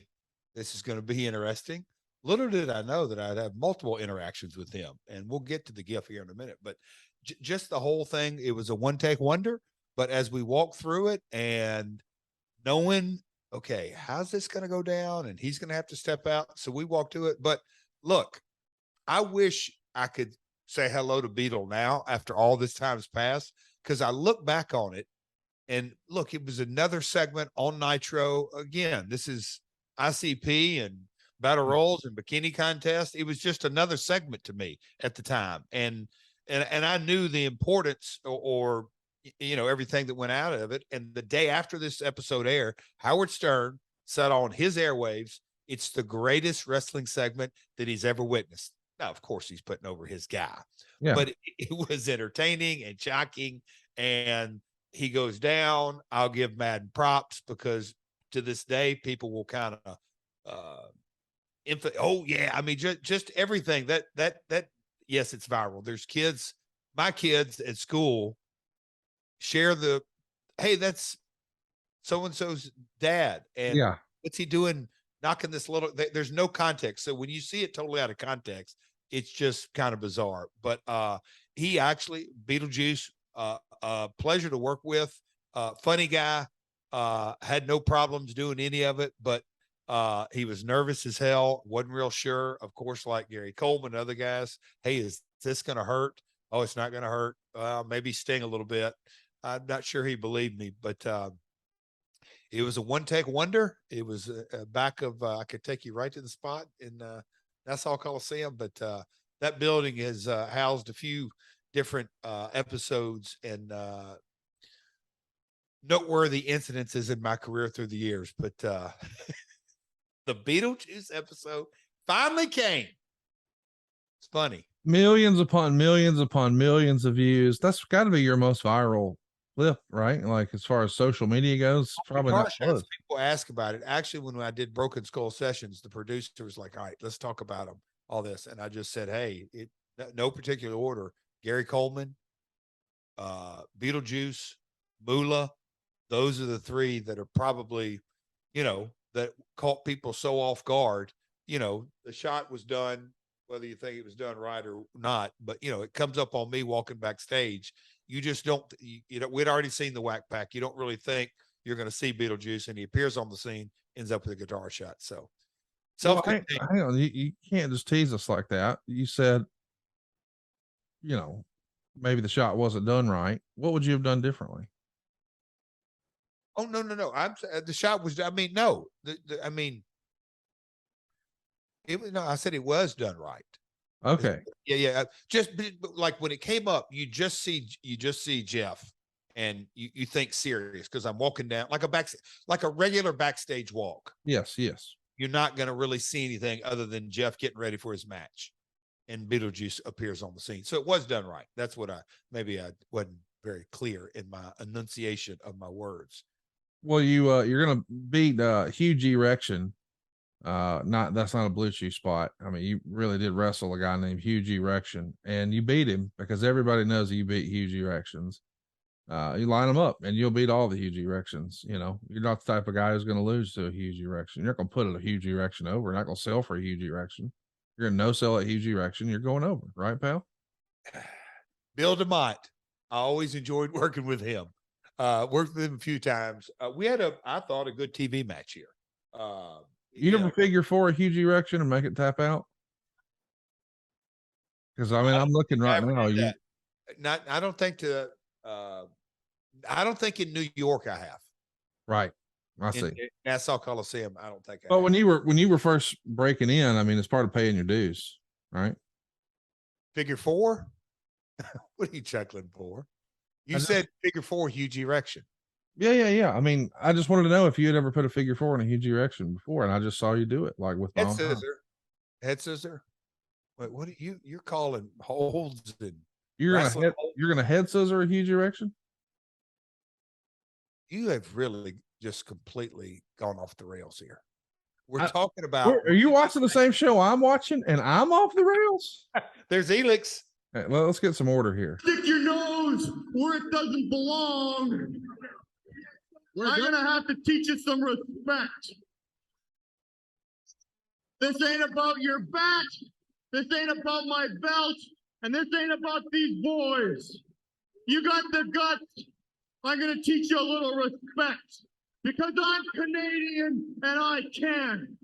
this is going to be interesting. Little did I know that I'd have multiple interactions with him, and we'll get to the GIF here in a minute, but just the whole thing, it was a one-take wonder. But as we walk through it and knowing, okay, how's this going to go down? And he's going to have to step out. So we walk to it. But look, I wish I could say hello to Beetle now after all this time's passed, because I look back on it and look, it was another segment on Nitro. Again, this is ICP and battle rolls and bikini contest. It was just another segment to me at the time. And I knew the importance or you know, everything that went out of it. And the day after this episode aired, Howard Stern said on his airwaves, it's the greatest wrestling segment that he's ever witnessed. Now, of course, he's putting over his guy, but it was entertaining and shocking. And he goes down. I'll give Madden props because to this day, people will kind of, oh yeah. I mean, just everything that, yes, it's viral. There's kids, my kids at school share hey, that's so-and-so's dad. And what's he doing? Knocking this little, there's no context. So when you see it totally out of context, it's just kind of bizarre. But he actually, Beetlejuice, pleasure to work with, funny guy, had no problems doing any of it, but he was nervous as hell, wasn't real sure. Of course, like Gary Coleman and other guys, hey, is this going to hurt? Oh, it's not going to hurt. Maybe sting a little bit. I'm not sure he believed me, but it was a one-take wonder. It was a back of, I could take you right to the spot in Nassau Coliseum, but that building has housed a few different episodes and noteworthy incidences in my career through the years. But the Beetlejuice episode finally came. It's funny. Millions upon millions upon millions of views. That's got to be your most viral clip, right? Like as far as social media goes, probably not close. People ask about it. Actually, when I did Broken Skull Sessions, the producer was like, all right, let's talk about them, all this. And I just said, hey, no particular order. Gary Coleman, Beetlejuice, Moolah, those are the three that are probably, you know, that caught people so off guard. You know, the shot was done, whether you think it was done right or not, but you know, it comes up on me walking backstage. You just don't, you know, we'd already seen the Wack Pack. You don't really think you're going to see Beetlejuice, and he appears on the scene, ends up with a guitar shot. So, hang on, you can't just tease us like that. You said, you know, maybe the shot wasn't done right. What would you have done differently? Oh, no. The shot was, I mean, no, I mean, I said it was done right. Okay. Yeah. Just like when it came up, you just see Jeff, and you think serious because I'm walking down like a regular backstage walk. Yes. You're not going to really see anything other than Jeff getting ready for his match, and Beetlejuice appears on the scene. So it was done right. That's what I wasn't very clear in my enunciation of my words. Well, you're gonna beat Huge Erection. That's not a BlueChew spot. I mean, you really did wrestle a guy named Huge Erection, and you beat him because everybody knows you beat Huge Erections. You line them up, and you'll beat all the Huge Erections. You know, you're not the type of guy who's going to lose to a Huge Erection. You're not going to put a Huge Erection over. You're not going to sell for a Huge Erection. You're going to no sell at Huge Erection. You're going over, right, pal? Bill DeMott. I always enjoyed working with him. Worked with him a few times. We had I thought a good TV match here. You ever figure for a Huge Erection and make it tap out? Because I mean, I'm looking right now. I don't think I don't think in New York I have. Right. I see. In Nassau Coliseum, I don't think. But when you were first breaking in, I mean, it's part of paying your dues, right? Figure four? What are you chuckling for? You said figure four, Huge Erection. Yeah. I mean, I just wanted to know if you had ever put a figure four in a Huge Erection before, and I just saw you do it, like with head scissor. Wait, what are you're calling holds and you're gonna head scissor a Huge Erection? You have really just completely gone off the rails here. We're talking about. Are you watching the same show I'm watching, and I'm off the rails? There's Elix. Right, well, let's get some order here. Stick your nose where it doesn't belong. I'm gonna have to teach you some respect. This ain't about your back. This ain't about my belt. And this ain't about these boys. You got the guts. I'm gonna teach you a little respect because I'm Canadian and I can.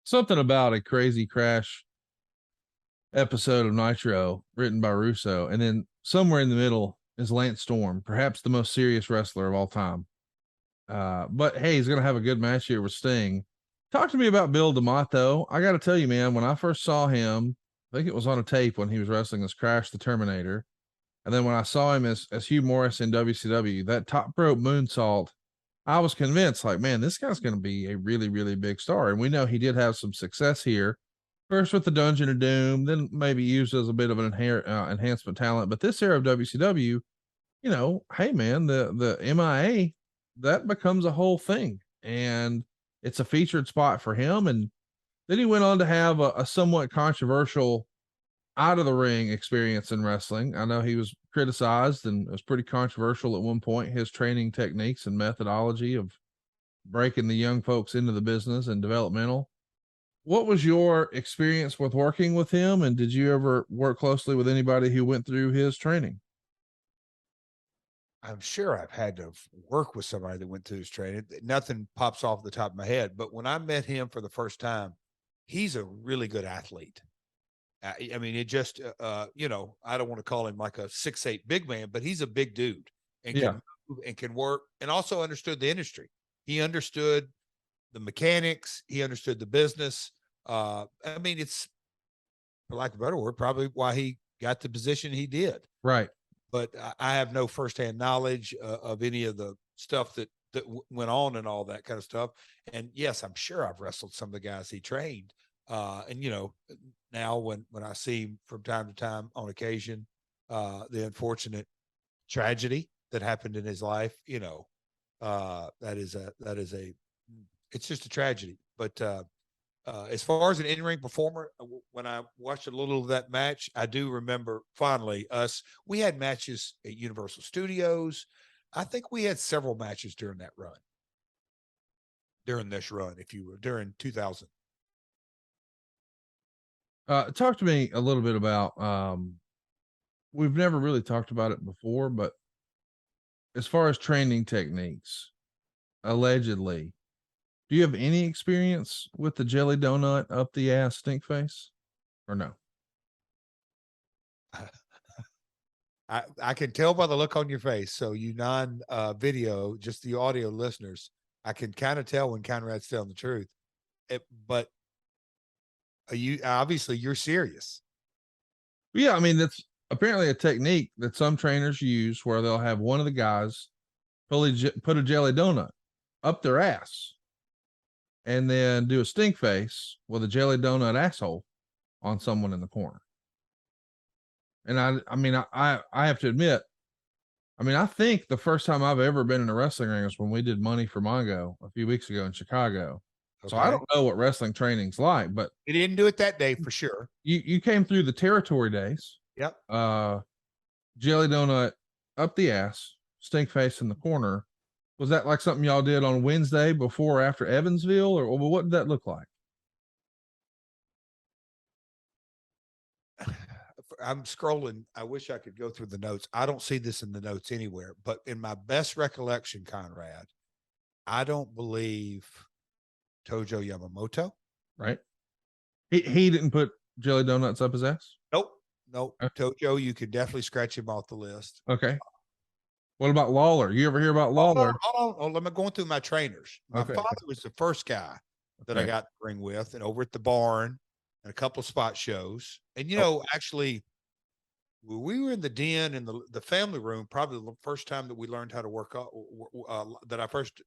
Something about a Crazy Crash episode of Nitro written by Russo, and then somewhere in the middle is Lance Storm, perhaps the most serious wrestler of all time. But hey, he's gonna have a good match here with Sting. Talk to me about Bill DeMott, though. I got to tell you, man, when I first saw him, I think it was on a tape when he was wrestling as Crash the Terminator. And then when I saw him as Hugh Morris in WCW, that top rope moonsault, I was convinced, like, man, this guy's going to be a really, really big star. And we know he did have some success here, first with the Dungeon of Doom, then maybe used as a bit of an enhancement talent. But this era of WCW, you know, hey man, the MIA, that becomes a whole thing, and it's a featured spot for him. And then he went on to have a somewhat controversial out of the ring experience in wrestling. I know he was criticized, and it was pretty controversial at one point, his training techniques and methodology of breaking the young folks into the business and developmental. What was your experience with working with him, and did you ever work closely with anybody who went through his training? I'm sure I've had to work with somebody that went through his training. Nothing pops off the top of my head, but when I met him for the first time, he's a really good athlete. I mean, it just, you know, I don't want to call him like a 6'8" big man, but he's a big dude and can move and can work, and also understood the industry. He understood the mechanics. He understood the business. I mean, it's, for lack of a better word, probably why he got the position he did. Right. But I have no firsthand knowledge of any of the stuff that went on and all that kind of stuff. And yes, I'm sure I've wrestled some of the guys he trained. And, you know, now when I see him from time to time on occasion, the unfortunate tragedy that happened in his life, you know, it's just a tragedy. But as far as an in-ring performer, when I watched a little of that match, I do remember fondly we had matches at Universal Studios. I think we had several matches during this run, if you were, during 2000. Talk to me a little bit about, we've never really talked about it before, but as far as training techniques, allegedly, do you have any experience with the jelly donut up the ass stink face, or no? I can tell by the look on your face. So you video, just the audio listeners, I can kind of tell when Conrad's telling the truth. But you're serious. Yeah, I mean, that's apparently a technique that some trainers use where they'll have one of the guys put a jelly donut up their ass and then do a stink face with a jelly donut asshole on someone in the corner. And I mean, I have to admit, I mean, I think the first time I've ever been in a wrestling ring was when we did Money for Mongo a few weeks ago in Chicago. Okay. So I don't know what wrestling training's like, but we didn't do it that day for sure. You came through the territory days. Yep. Jelly donut up the ass, stink face in the corner. Was that like something y'all did on Wednesday before or after Evansville, or what did that look like? I'm scrolling. I wish I could go through the notes. I don't see this in the notes anywhere, but in my best recollection, Conrad, I don't believe Tojo Yamamoto. Right. He didn't put jelly donuts up his ass? Nope. Tojo, you could definitely scratch him off the list. Okay. What about Lawler? You ever hear about Lawler? Hold on. Let me go through my trainers. My father was the first guy that I got to ring with, and over at the barn and a couple of spot shows. And, you know, actually, we were in the den in the family room, probably the first time that we learned how to work up, that I first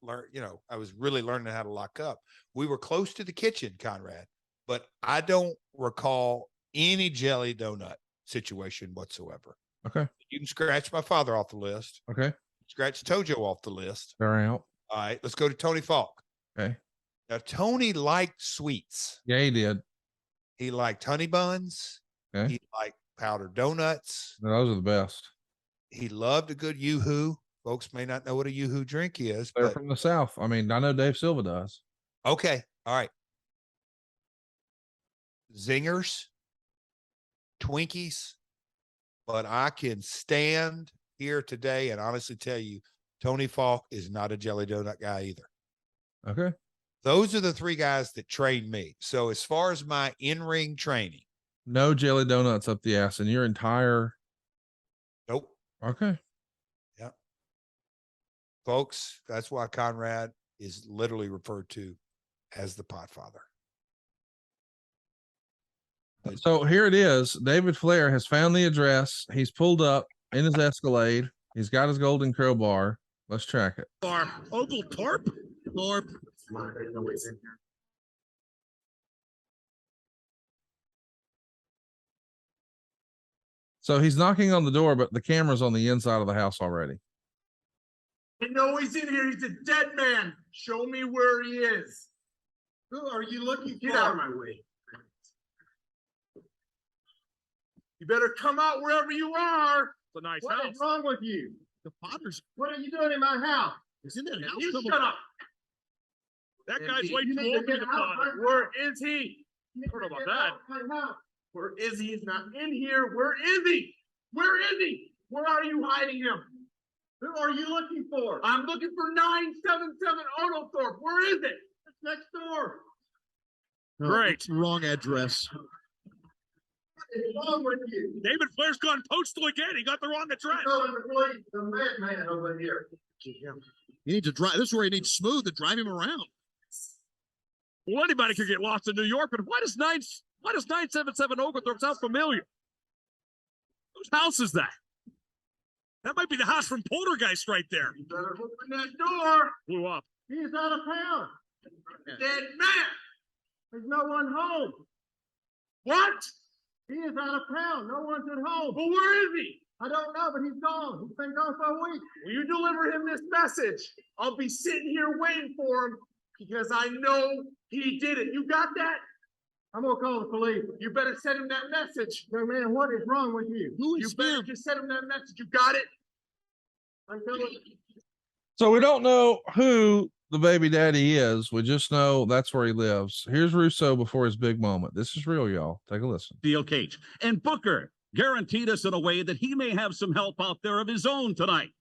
learned, you know, I was really learning how to lock up. We were close to the kitchen, Conrad, but I don't recall any jelly donut situation whatsoever. Okay. You can scratch my father off the list. Okay. Scratch Tojo off the list. All right. All right. Let's go to Tony Falk. Okay. Now, Tony liked sweets. Yeah, he did. He liked honey buns. Okay. He liked powdered donuts. Those are the best. He loved a good Yoo-hoo. Folks may not know what a Yoo-hoo drink is. They're from the South. I mean, I know Dave Silva does. Okay. All right. Zingers, Twinkies. But I can stand here today and honestly tell you, Tony Falk is not a jelly donut guy either. Okay. Those are the three guys that trained me. So as far as my in-ring training. No jelly donuts up the ass in your entire. Nope. Okay. Yeah. Folks, that's why Conrad is literally referred to as the Podfather. So here it is. David Flair has found the address. He's pulled up in his Escalade. He's got his golden crowbar. Let's track it. Ogle Torp? Torp. So he's knocking on the door, but the camera's on the inside of the house already. I know he's in here. He's a dead man. Show me where he is. Who are you looking for? Get out of my way. You better come out wherever you are. It's a nice What house. is wrong with you? The Potter's. What are you doing in my house? He's in that house. You shut up. That guy's You waiting need to to open get the out Potter. my- Where is he? Heard about Get that. out my house. Where is he? He's not in here. Where is he? Where is he? Where are you hiding him? Who are you looking for? I'm looking for 977 Oglethorpe. Where is it? It's next door. No, Great. it's the wrong address. What is wrong with you? David Flair's gone postal again. He got the wrong address. The madman over here. You need to drive. This is where you need Smooth to drive him around. Well, anybody could get lost in New York, but why does 977 Oglethorpe sound familiar? Whose house is that? That might be the house from Poltergeist right there. You better open that door. Blew up. He's out of town. Dead man. There's no one home. What? He is out of town. No one's at home. Well, where is he? I don't know, but he's gone. He's been gone for a week. Will you deliver him this message? I'll be sitting here waiting for him because I know he did it. You got that? I'm gonna call the police. You better send him that message. No, man, what is wrong with you? Who You is better him? just send him that message. You got it? I'm telling you. So we don't know who the baby daddy is. We just know that's where he lives. Here's Russo before his big moment. This is real, y'all. Take a listen. Steel cage. And Booker guaranteed us in a way that he may have some help out there of his own tonight.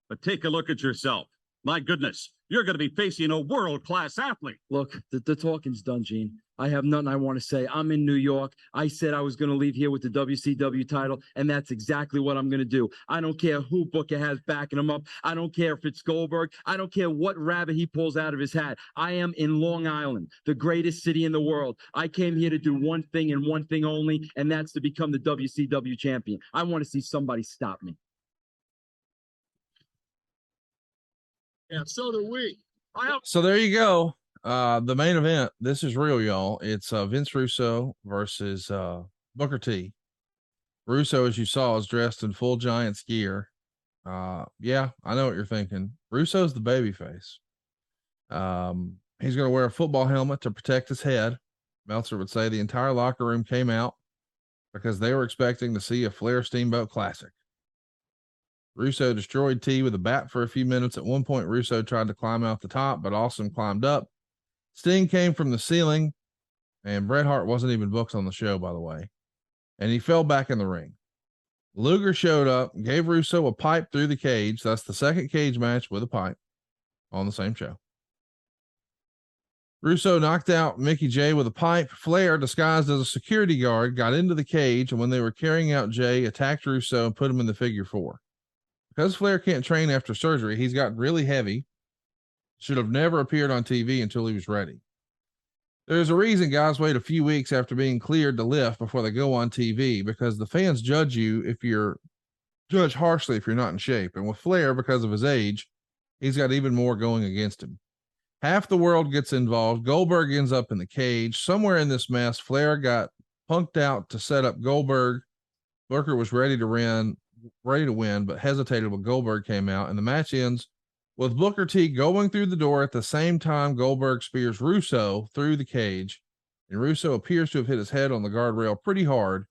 But take a look at yourself. My goodness, you're going to be facing a world-class athlete. Look, the talking's done, Gene. I have nothing I want to say. I'm in New York. I said I was going to leave here with the WCW title, and that's exactly what I'm going to do. I don't care who Booker has backing him up. I don't care if it's Goldberg. I don't care what rabbit he pulls out of his hat. I am in Long Island, the greatest city in the world. I came here to do one thing and one thing only, and that's to become the WCW champion. I want to see somebody stop me. Yeah, so do we. So there you go. The main event. This is real, y'all. It's Vince Russo versus Booker T. Russo, as you saw, is dressed in full Giants gear. Yeah, I know what you're thinking. Russo's the babyface. He's going to wear a football helmet to protect his head. Meltzer would say the entire locker room came out because they were expecting to see a Flair Steamboat Classic. Russo destroyed T with a bat for a few minutes. At one point, Russo tried to climb out the top, but Austin climbed up. Sting came from the ceiling, and Bret Hart wasn't even booked on the show, by the way. And he fell back in the ring. Luger showed up, gave Russo a pipe through the cage. That's the second cage match with a pipe on the same show. Russo knocked out Mickey J with a pipe. Flair, disguised as a security guard, got into the cage, and when they were carrying out Jay, attacked Russo and put him in the figure four. Because Flair can't train after surgery, he's gotten really heavy. Should have never appeared on TV until he was ready. There's a reason guys wait a few weeks after being cleared to lift before they go on TV, because the fans judge you if you're judged harshly if you're not in shape. And with Flair, because of his age, he's got even more going against him. Half the world gets involved. Goldberg ends up in the cage. Somewhere in this mess, Flair got punked out to set up Goldberg. Booker was ready to win, but hesitated when Goldberg came out, and the match ends with Booker T going through the door at the same time Goldberg spears Russo through the cage, and Russo appears to have hit his head on the guardrail pretty hard,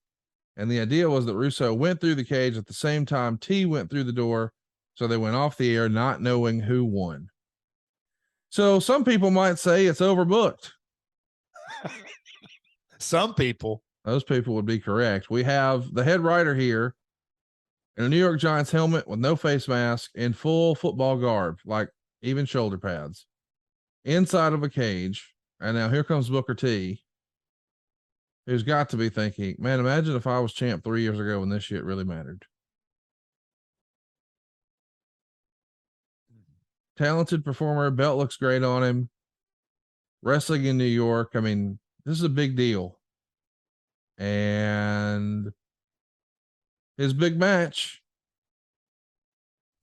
and the idea was that Russo went through the cage at the same time T went through the door, so they went off the air not knowing who won. So some people might say it's overbooked. Some people. Those people would be correct. We have the head writer here in a New York Giants helmet with no face mask, in full football garb, like even shoulder pads, inside of a cage. And now here comes Booker T, who's got to be thinking, man, imagine if I was champ 3 years ago when this shit really mattered. Talented performer, belt looks great on him. Wrestling in New York. I mean, this is a big deal. And his big match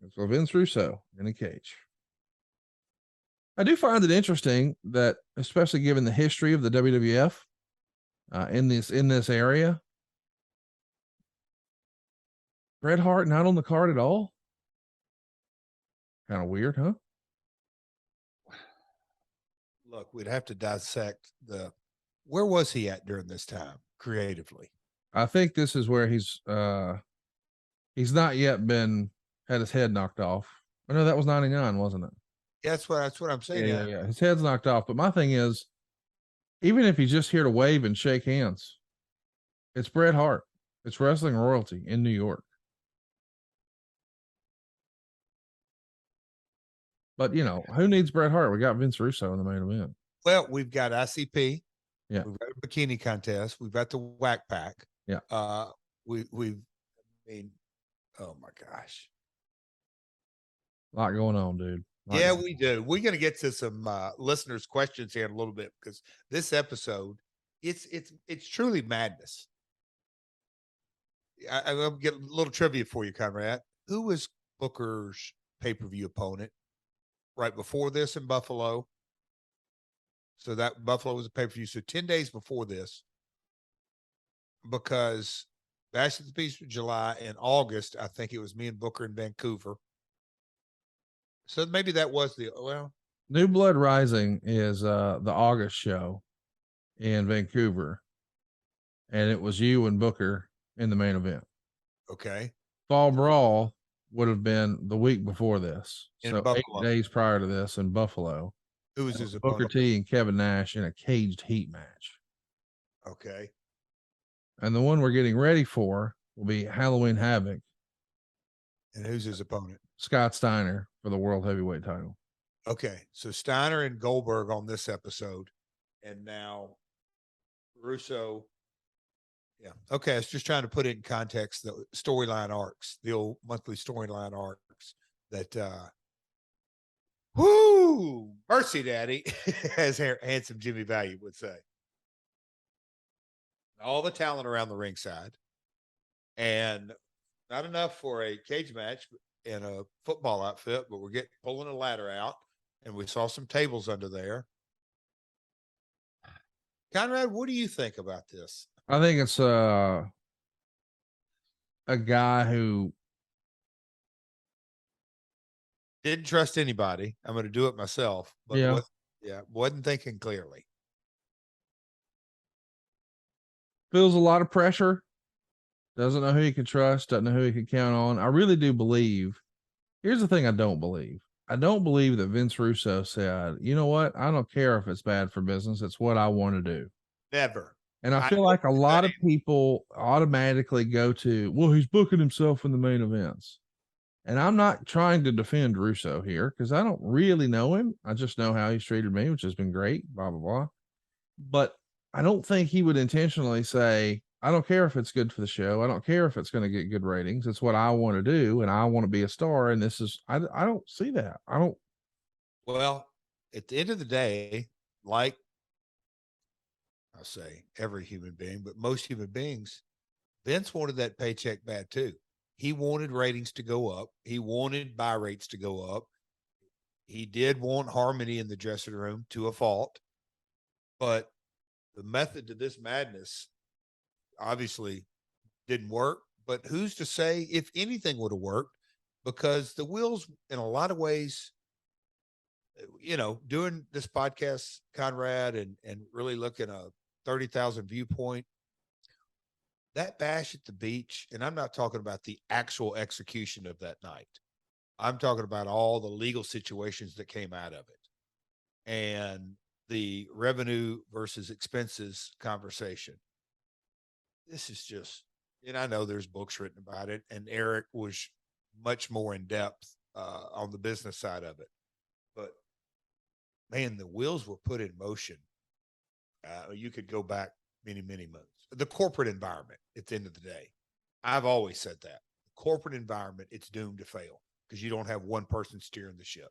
is with Vince Russo in a cage. I do find it interesting that, especially given the history of the WWF in this area, Bret Hart not on the card at all. Kind of weird, huh? Look, we'd have to dissect where was he at during this time creatively? I think this is where he's not yet had his head knocked off. I know that was 99, wasn't it? Yeah, that's what I'm saying. Yeah. His head's knocked off. But my thing is, even if he's just here to wave and shake hands, it's Bret Hart. It's wrestling royalty in New York. But, you know, who needs Bret Hart? We got Vince Russo in the main event. Well, we've got ICP. Yeah. We've got a bikini contest. We've got the Wack Pack. Yeah. Oh my gosh. A lot going on, dude. Yeah, we do. We're going to get to some listeners' questions here in a little bit, because this episode, it's truly madness. I'll get a little trivia for you, Conrad. Who was Booker's pay-per-view opponent right before this in Buffalo? So that Buffalo was a pay-per-view. So 10 days before this, because Bash at the Beach of July in August, I think it was me and Booker in Vancouver. So maybe that was New Blood Rising is the August show in Vancouver, and it was you and Booker in the main event. Okay. Fall Brawl would have been the week before this, In so Buffalo. 8 days prior to this in Buffalo. Who was his Booker opponent? T and Kevin Nash in a caged heat match. Okay. And the one we're getting ready for will be Halloween Havoc. And who's his opponent? Scott Steiner for the World Heavyweight title. Okay. So Steiner and Goldberg on this episode. And now Russo. Yeah. Okay. I was just trying to put it in context, the storyline arcs, the old monthly storyline arcs that, whoo, mercy daddy, as handsome Jimmy Value would say. All the talent around the ringside, and not enough for a cage match in a football outfit, but we're pulling a ladder out, and we saw some tables under there. Conrad, what do you think about this? I think it's a guy who didn't trust anybody. I'm going to do it myself, but wasn't thinking clearly. Feels a lot of pressure. Doesn't know who he can trust. Doesn't know who he can count on. I really do believe. Here's the thing I don't believe. I don't believe that Vince Russo said, you know what? I don't care if it's bad for business. It's what I want to do. Never. And I feel like a lot of people automatically go to, well, he's booking himself in the main events. And I'm not trying to defend Russo here because I don't really know him. I just know how he's treated me, which has been great, blah, blah, blah. But I don't think he would intentionally say, I don't care if it's good for the show. I don't care if it's going to get good ratings. It's what I want to do, and I want to be a star. And this is, I don't see that. I don't. Well, at the end of the day, like I'll say every human being, but most human beings, Vince wanted that paycheck bad too. He wanted ratings to go up. He wanted buy rates to go up. He did want harmony in the dressing room to a fault, but the method to this madness obviously didn't work. But who's to say if anything would have worked? Because the wheels, in a lot of ways, you know, doing this podcast, Conrad, and really looking a 30,000 viewpoint, that bash at the beach, and I'm not talking about the actual execution of that night. I'm talking about all the legal situations that came out of it and the revenue versus expenses conversation. This is just, and I know there's books written about it, and Eric was much more in depth on the business side of it. But man, the wheels were put in motion. You could go back many, many months. The corporate environment, at the end of the day, I've always said that. The corporate environment, it's doomed to fail because you don't have one person steering the ship.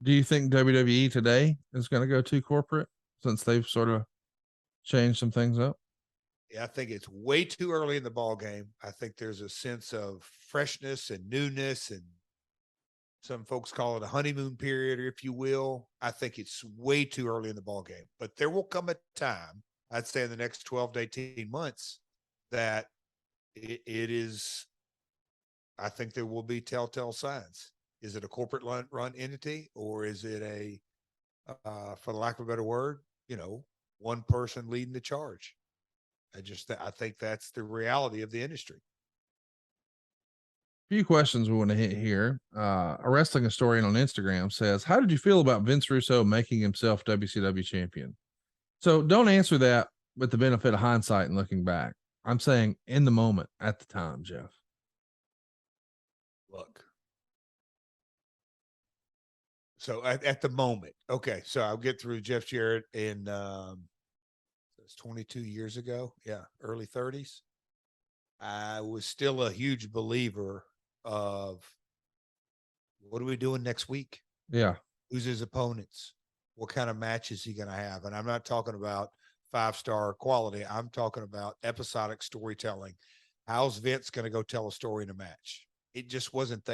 Do you think WWE today is going to go too corporate since they've sort of change some things up? Yeah, I think it's way too early in the ball game. I think there's a sense of freshness and newness, and some folks call it a honeymoon period, or if you will. I think it's way too early in the ball game. But there will come a time, I'd say in the next 12 to 18 months, that it is, I think there will be telltale signs. Is it a corporate run entity, or is it a, for the lack of a better word, one person leading the charge? I think that's the reality of the industry. Few questions we want to hit here. A wrestling historian on Instagram says, how did you feel about Vince Russo making himself WCW champion? So don't answer that with the benefit of hindsight and looking back. I'm saying in the moment at the time, Jeff. Look. So at the moment, okay. So I'll get through Jeff Jarrett in, it's 22 years ago. Yeah. Early 30s. I was still a huge believer of what are we doing next week? Yeah. Who's his opponents? What kind of match is he going to have? And I'm not talking about 5-star quality. I'm talking about episodic storytelling. How's Vince going to go tell a story in a match? It just wasn't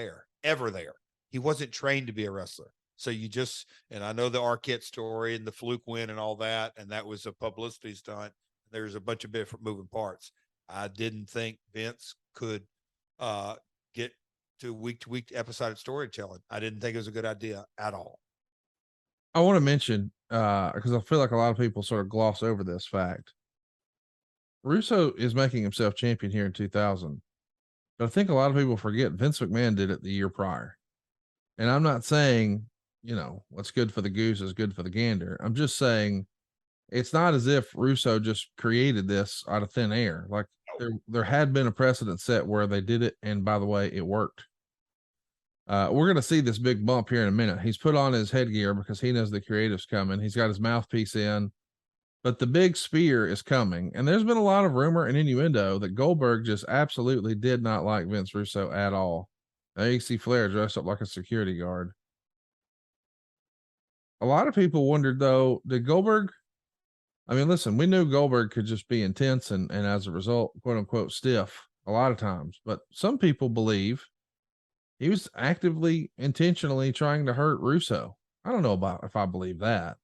ever there. He wasn't trained to be a wrestler. So and I know the Arquette story and the fluke win and all that, and that was a publicity stunt. There's a bunch of different moving parts. I didn't think Vince could get to week episodic storytelling. I didn't think it was a good idea at all. I want to mention, because I feel like a lot of people sort of gloss over this fact. Russo is making himself champion here in 2000. But I think a lot of people forget Vince McMahon did it the year prior. And I'm not saying, what's good for the goose is good for the gander. I'm just saying it's not as if Russo just created this out of thin air. Like there had been a precedent set where they did it. And by the way, it worked. We're going to see this big bump here in a minute. He's put on his headgear because he knows the creative's coming. He's got his mouthpiece in, but the big spear is coming. And there's been a lot of rumor and innuendo that Goldberg just absolutely did not like Vince Russo at all. Now you can see Flair dressed up like a security guard. A lot of people wondered, though, did Goldberg, listen, we knew Goldberg could just be intense and as a result, quote unquote, stiff a lot of times. But some people believe he was actively, intentionally trying to hurt Russo. I don't know if I believe that.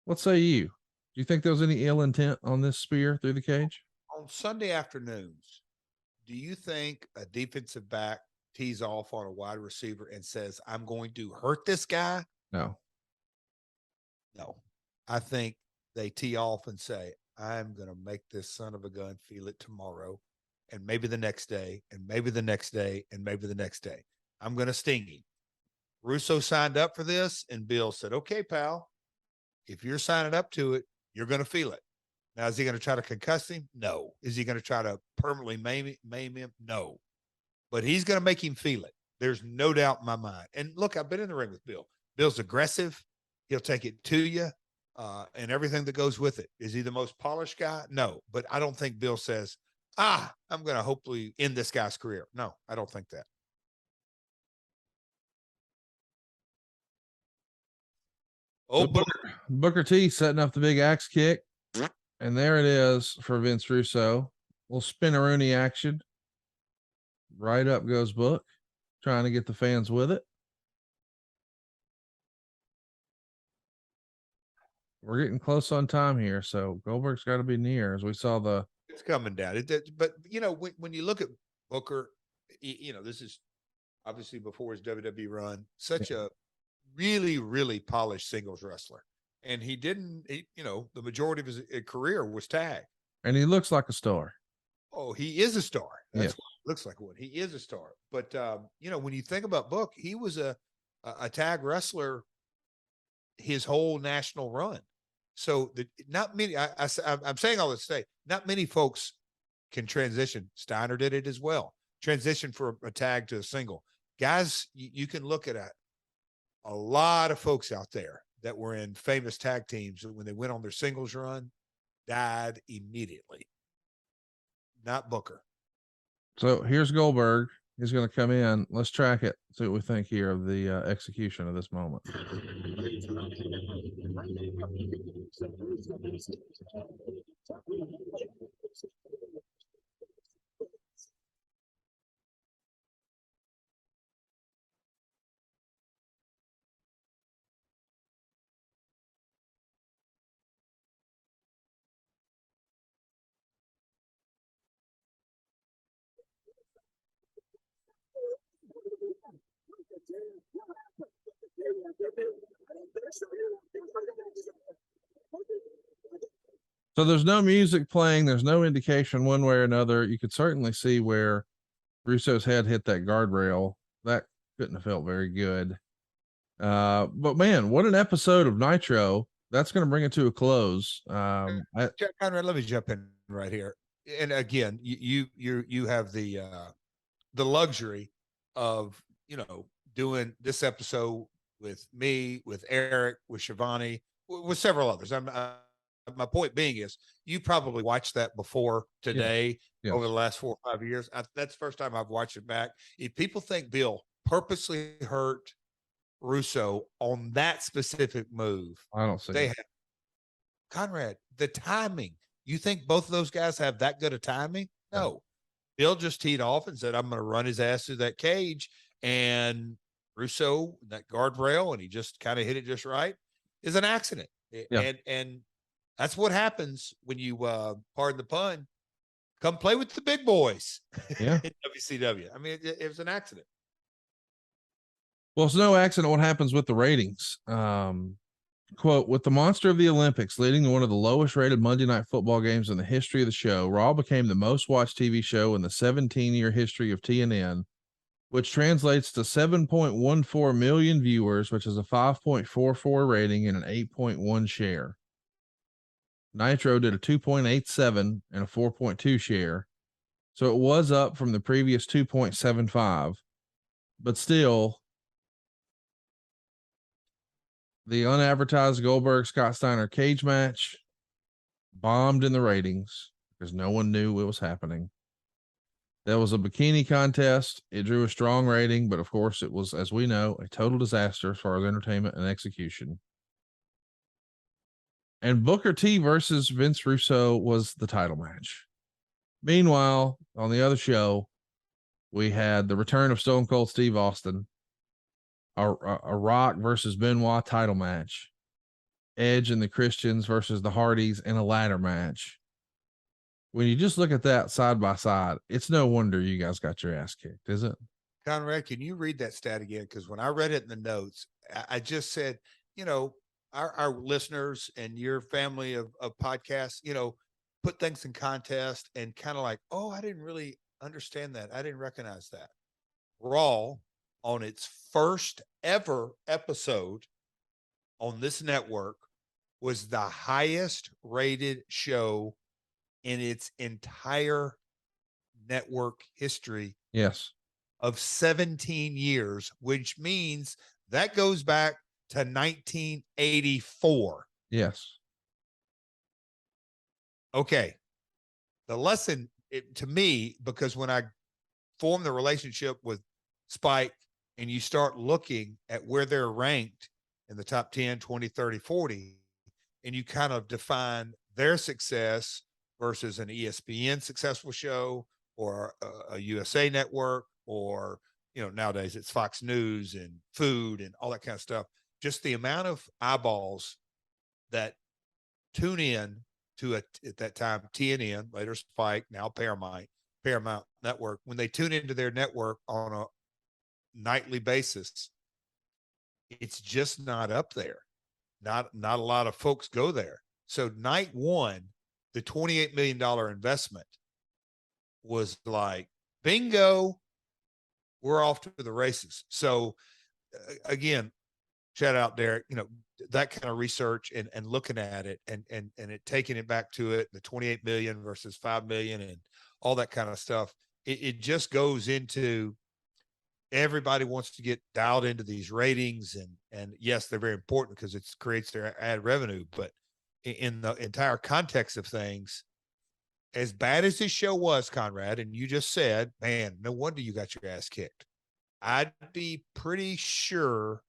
What say you? Do you think there was any ill intent on this spear through the cage? On Sunday afternoons, do you think a defensive back tees off on a wide receiver and says, I'm going to hurt this guy? No. I think they tee off and say, I'm going to make this son of a gun feel it tomorrow, and maybe the next day, and maybe the next day, and maybe the next day. I'm going to sting him. Russo signed up for this, and Bill said, okay, pal, if you're signing up to it, you're going to feel it. Now, is he going to try to concuss him? No. Is he going to try to permanently maim him? No. But he's going to make him feel it. There's no doubt in my mind. And look, I've been in the ring with Bill. Bill's aggressive. He'll take it to you and everything that goes with it. Is he the most polished guy? No. But I don't think Bill says, I'm going to hopefully end this guy's career. No, I don't think that. Oh, so Booker T setting up the big axe kick. And there it is for Vince Russo. Little spin-a-rooney action. Right up goes Book, trying to get the fans with it. We're getting close on time here, so Goldberg's got to be near as we saw the. It's coming down. But when you look at Booker, this is obviously before his WWE run, such a really, really polished singles wrestler. And the majority of his career was tag. And he looks like a star. Oh, he is a star. That's what it looks like. He is a star. But, when you think about Book, he was a tag wrestler his whole national run. So not many, I'm saying all this to say, not many folks can transition. Steiner did it as well. Transition from a tag to a single. Guys, you can look at a lot of folks out there that were in famous tag teams when they went on their singles run, died immediately. Not Booker. So here's Goldberg He's going to come in. Let's track it. See what we think here of the execution of this moment. So there's no music playing. There's no indication one way or another. You could certainly see where Russo's head hit that guardrail. That couldn't have felt very good. But man, what an episode of Nitro. That's going to bring it to a close. Conrad, let me jump in right here. And again, you have the luxury of, doing this episode with me, with Eric, with Shivani, with several others. My point being is you probably watched that before today. Yes. Over the last 4 or 5 years. That's the first time I've watched it back. If people think Bill purposely hurt Russo on that specific move, I don't see it. Conrad, the timing. You think both of those guys have that good a timing? No. Bill just teed off and said, I'm going to run his ass through that cage. And Russo, that guardrail, and he just kind of hit it just right, is an accident. Yeah. And that's what happens when you, pardon the pun, come play with the big boys in WCW. I mean, it was an accident. Well, it's no accident what happens with the ratings. Quote, with the monster of the Olympics leading to one of the lowest rated Monday Night Football games in the history of the show, Raw became the most watched TV show in the 17-year history of TNN, which translates to 7.14 million viewers, which is a 5.44 rating and an 8.1 share. Nitro did a 2.87 and a 4.2 share. So it was up from the previous 2.75, but still the unadvertised Goldberg Scott Steiner cage match bombed in the ratings because no one knew what was happening. There was a bikini contest. It drew a strong rating, but of course it was, as we know, a total disaster as far as entertainment and execution. And Booker T versus Vince Russo was the title match. Meanwhile, on the other show, we had the return of Stone Cold Steve Austin, a Rock versus Benoit title match, Edge and the Christians versus the Hardys in a ladder match. When you just look at that side by side, it's no wonder you guys got your ass kicked, is it? Conrad, can you read that stat again? Because when I read it in the notes, I just said, our listeners and your family of podcasts, put things in context and kind of like, oh, I didn't really understand that. I didn't recognize that. Raw, on its first ever episode on this network, was the highest rated show in its entire network history. Yes. Of 17 years, which means that goes back to 1984. Yes. Okay. The lesson to me, because when I formed the relationship with Spike and you start looking at where they're ranked in the top 10, 20, 30, 40, and you kind of define their success versus an ESPN successful show or a USA network, or, nowadays it's Fox News and food and all that kind of stuff. Just the amount of eyeballs that tune in to at that time, TNN, later Spike, now Paramount Network, when they tune into their network on a nightly basis, it's just not up there. Not a lot of folks go there. So night one, the $28 million investment was like, bingo, we're off to the races. So again, shout out Derek, that kind of research and looking at it and it taking it back to it, the 28 million versus 5 million and all that kind of stuff. It just goes into, everybody wants to get dialed into these ratings and yes, they're very important because it creates their ad revenue, but in the entire context of things, as bad as this show was, Conrad, and you just said, man, no wonder you got your ass kicked. I'd be pretty sure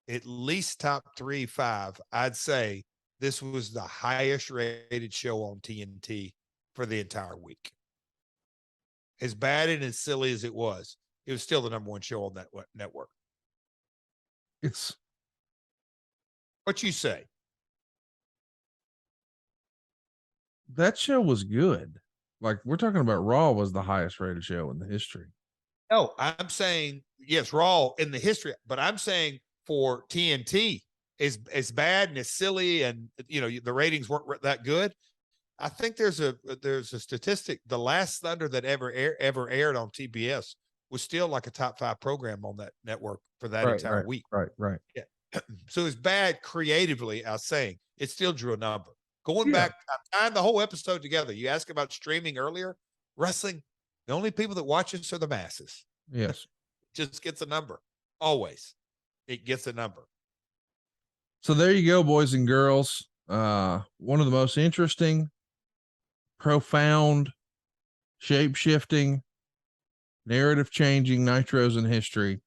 at least top 3, 5, I'd say this was the highest rated show on TNT for the entire week. As bad and as silly as it was still the number 1 show on that network. It's what you say. That show was good. Like, we're talking about Raw was the highest rated show in the history. No, I'm saying, yes, Raw in the history, but I'm saying for TNT, as bad and as silly and, you know, the ratings weren't that good. I think there's a statistic. The last Thunder that ever aired on TBS was still like a top 5 program on that network for that entire week. Right. Yeah. So it's bad creatively. I was saying it still drew a number. Going back, I'm tying the whole episode together. You asked about streaming earlier. Wrestling, the only people that watch us are the masses. Yes. Just gets a number. Always. It gets a number. So there you go, boys and girls. One of the most interesting, profound, shape-shifting, narrative-changing Nitros in history.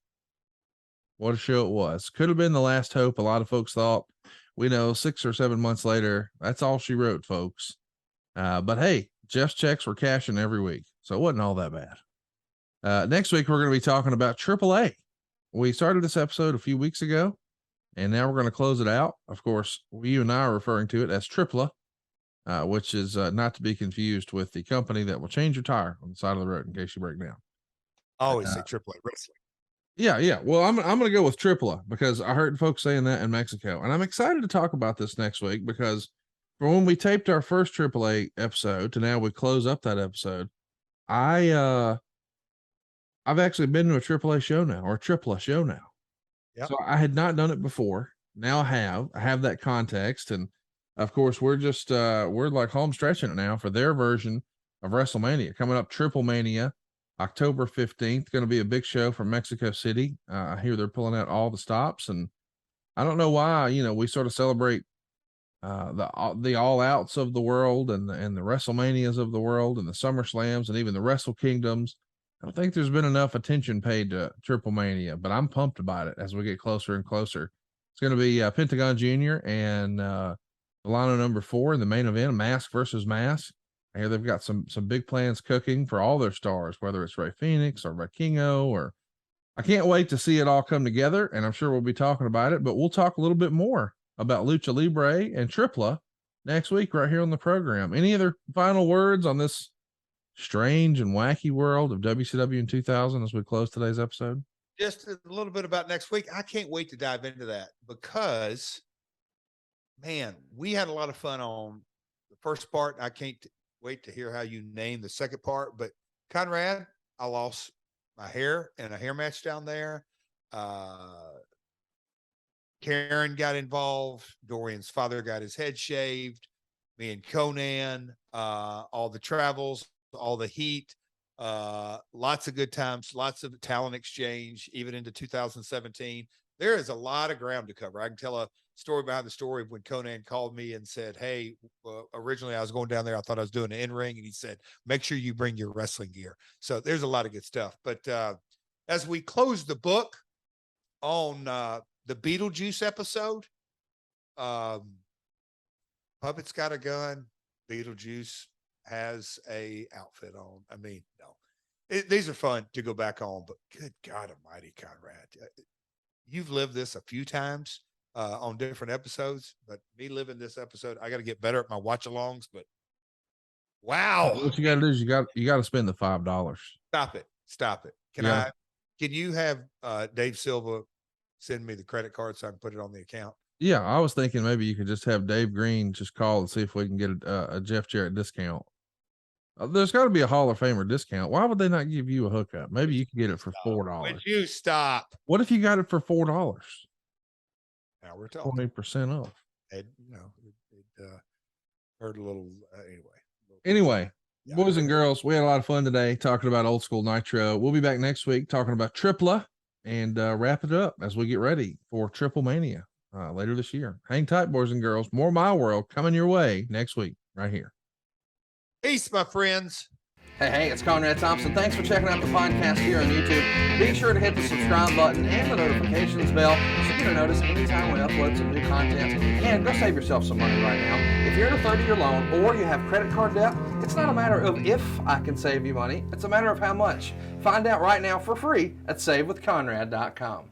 What a show it was. Could have been the last hope, a lot of folks thought. We know 6 or 7 months later, that's all she wrote, folks. But hey, Jeff's checks were cashing every week, so it wasn't all that bad. Next week, we're going to be talking about AAA. We started this episode a few weeks ago, and now we're going to close it out. Of course, you and I are referring to it as AAA, which is not to be confused with the company that will change your tire on the side of the road in case you break down. I always say AAA wrestling. Yeah. Well, I'm going to go with AAA because I heard folks saying that in Mexico, and I'm excited to talk about this next week because from when we taped our first AAA episode to now we close up that episode, I've actually been to a AAA show now, or a AAA show now. Yep. So I had not done it before. Now I have that context, and of course we're just we're like home stretching it now for their version of WrestleMania coming up. Triple Mania, October 15th, going to be a big show from Mexico City. I hear they're pulling out all the stops, and I don't know why. You know, we sort of celebrate the all outs of the world and the WrestleManias of the world and the SummerSlams and even the Wrestle Kingdoms. I don't think there's been enough attention paid to Triple Mania, but I'm pumped about it as we get closer and closer. It's going to be Pentagon Jr. and Milano number 4 in the main event, Mask versus Mask. I hear they've got some big plans cooking for all their stars, whether it's Rey Fenix or Vikingo, or I can't wait to see it all come together, and I'm sure we'll be talking about it, but we'll talk a little bit more about Lucha Libre and AAA next week right here on the program. Any other final words on this strange and wacky world of WCW in 2000 as we close today's episode? Just a little bit about next week. I can't wait to dive into that because, man, we had a lot of fun on the first part. I can't wait to hear how you name the second part. But Conrad, I lost my hair in a hair match down there. Karen got involved. Dorian's father got his head shaved. Me and Conan, all the travels, all the heat, lots of good times, lots of talent exchange, even into 2017. There is a lot of ground to cover. I can tell a story behind the story of when Conan called me and said, hey, originally I was going down there. I thought I was doing an in-ring. And he said, make sure you bring your wrestling gear. So there's a lot of good stuff. But as we close the book on the Beetlejuice episode, Puppet's got a gun. Beetlejuice has a outfit on. I mean, no, these are fun to go back on, but good God almighty, Conrad, you've lived this a few times on different episodes, but me living this episode, I got to get better at my watch alongs, but wow. What you got to do is you got to spend the $5. Stop it. Can you have Dave Silva send me the credit card so I can put it on the account? Yeah, I was thinking maybe you could just have Dave Green just call and see if we can get a Jeff Jarrett discount. There's got to be a Hall of Famer discount. Why would they not give you a hookup? Maybe you can get it for $4. Would you stop? What if you got it for $4? Now we're talking 20% off. It hurt a little Anyway, yeah, boys and girls, we had a lot of fun today talking about old school Nitro. We'll be back next week talking about AAA and wrap it up as we get ready for Triple Mania later this year. Hang tight, boys and girls. More My World coming your way next week right here. Peace, my friends. Hey, it's Conrad Thompson. Thanks for checking out the podcast here on YouTube. Be sure to hit the subscribe button and the notifications bell so you get a notice anytime we upload some new content. And go save yourself some money right now. If you're in a 30-year loan or you have credit card debt, it's not a matter of if I can save you money. It's a matter of how much. Find out right now for free at SaveWithConrad.com.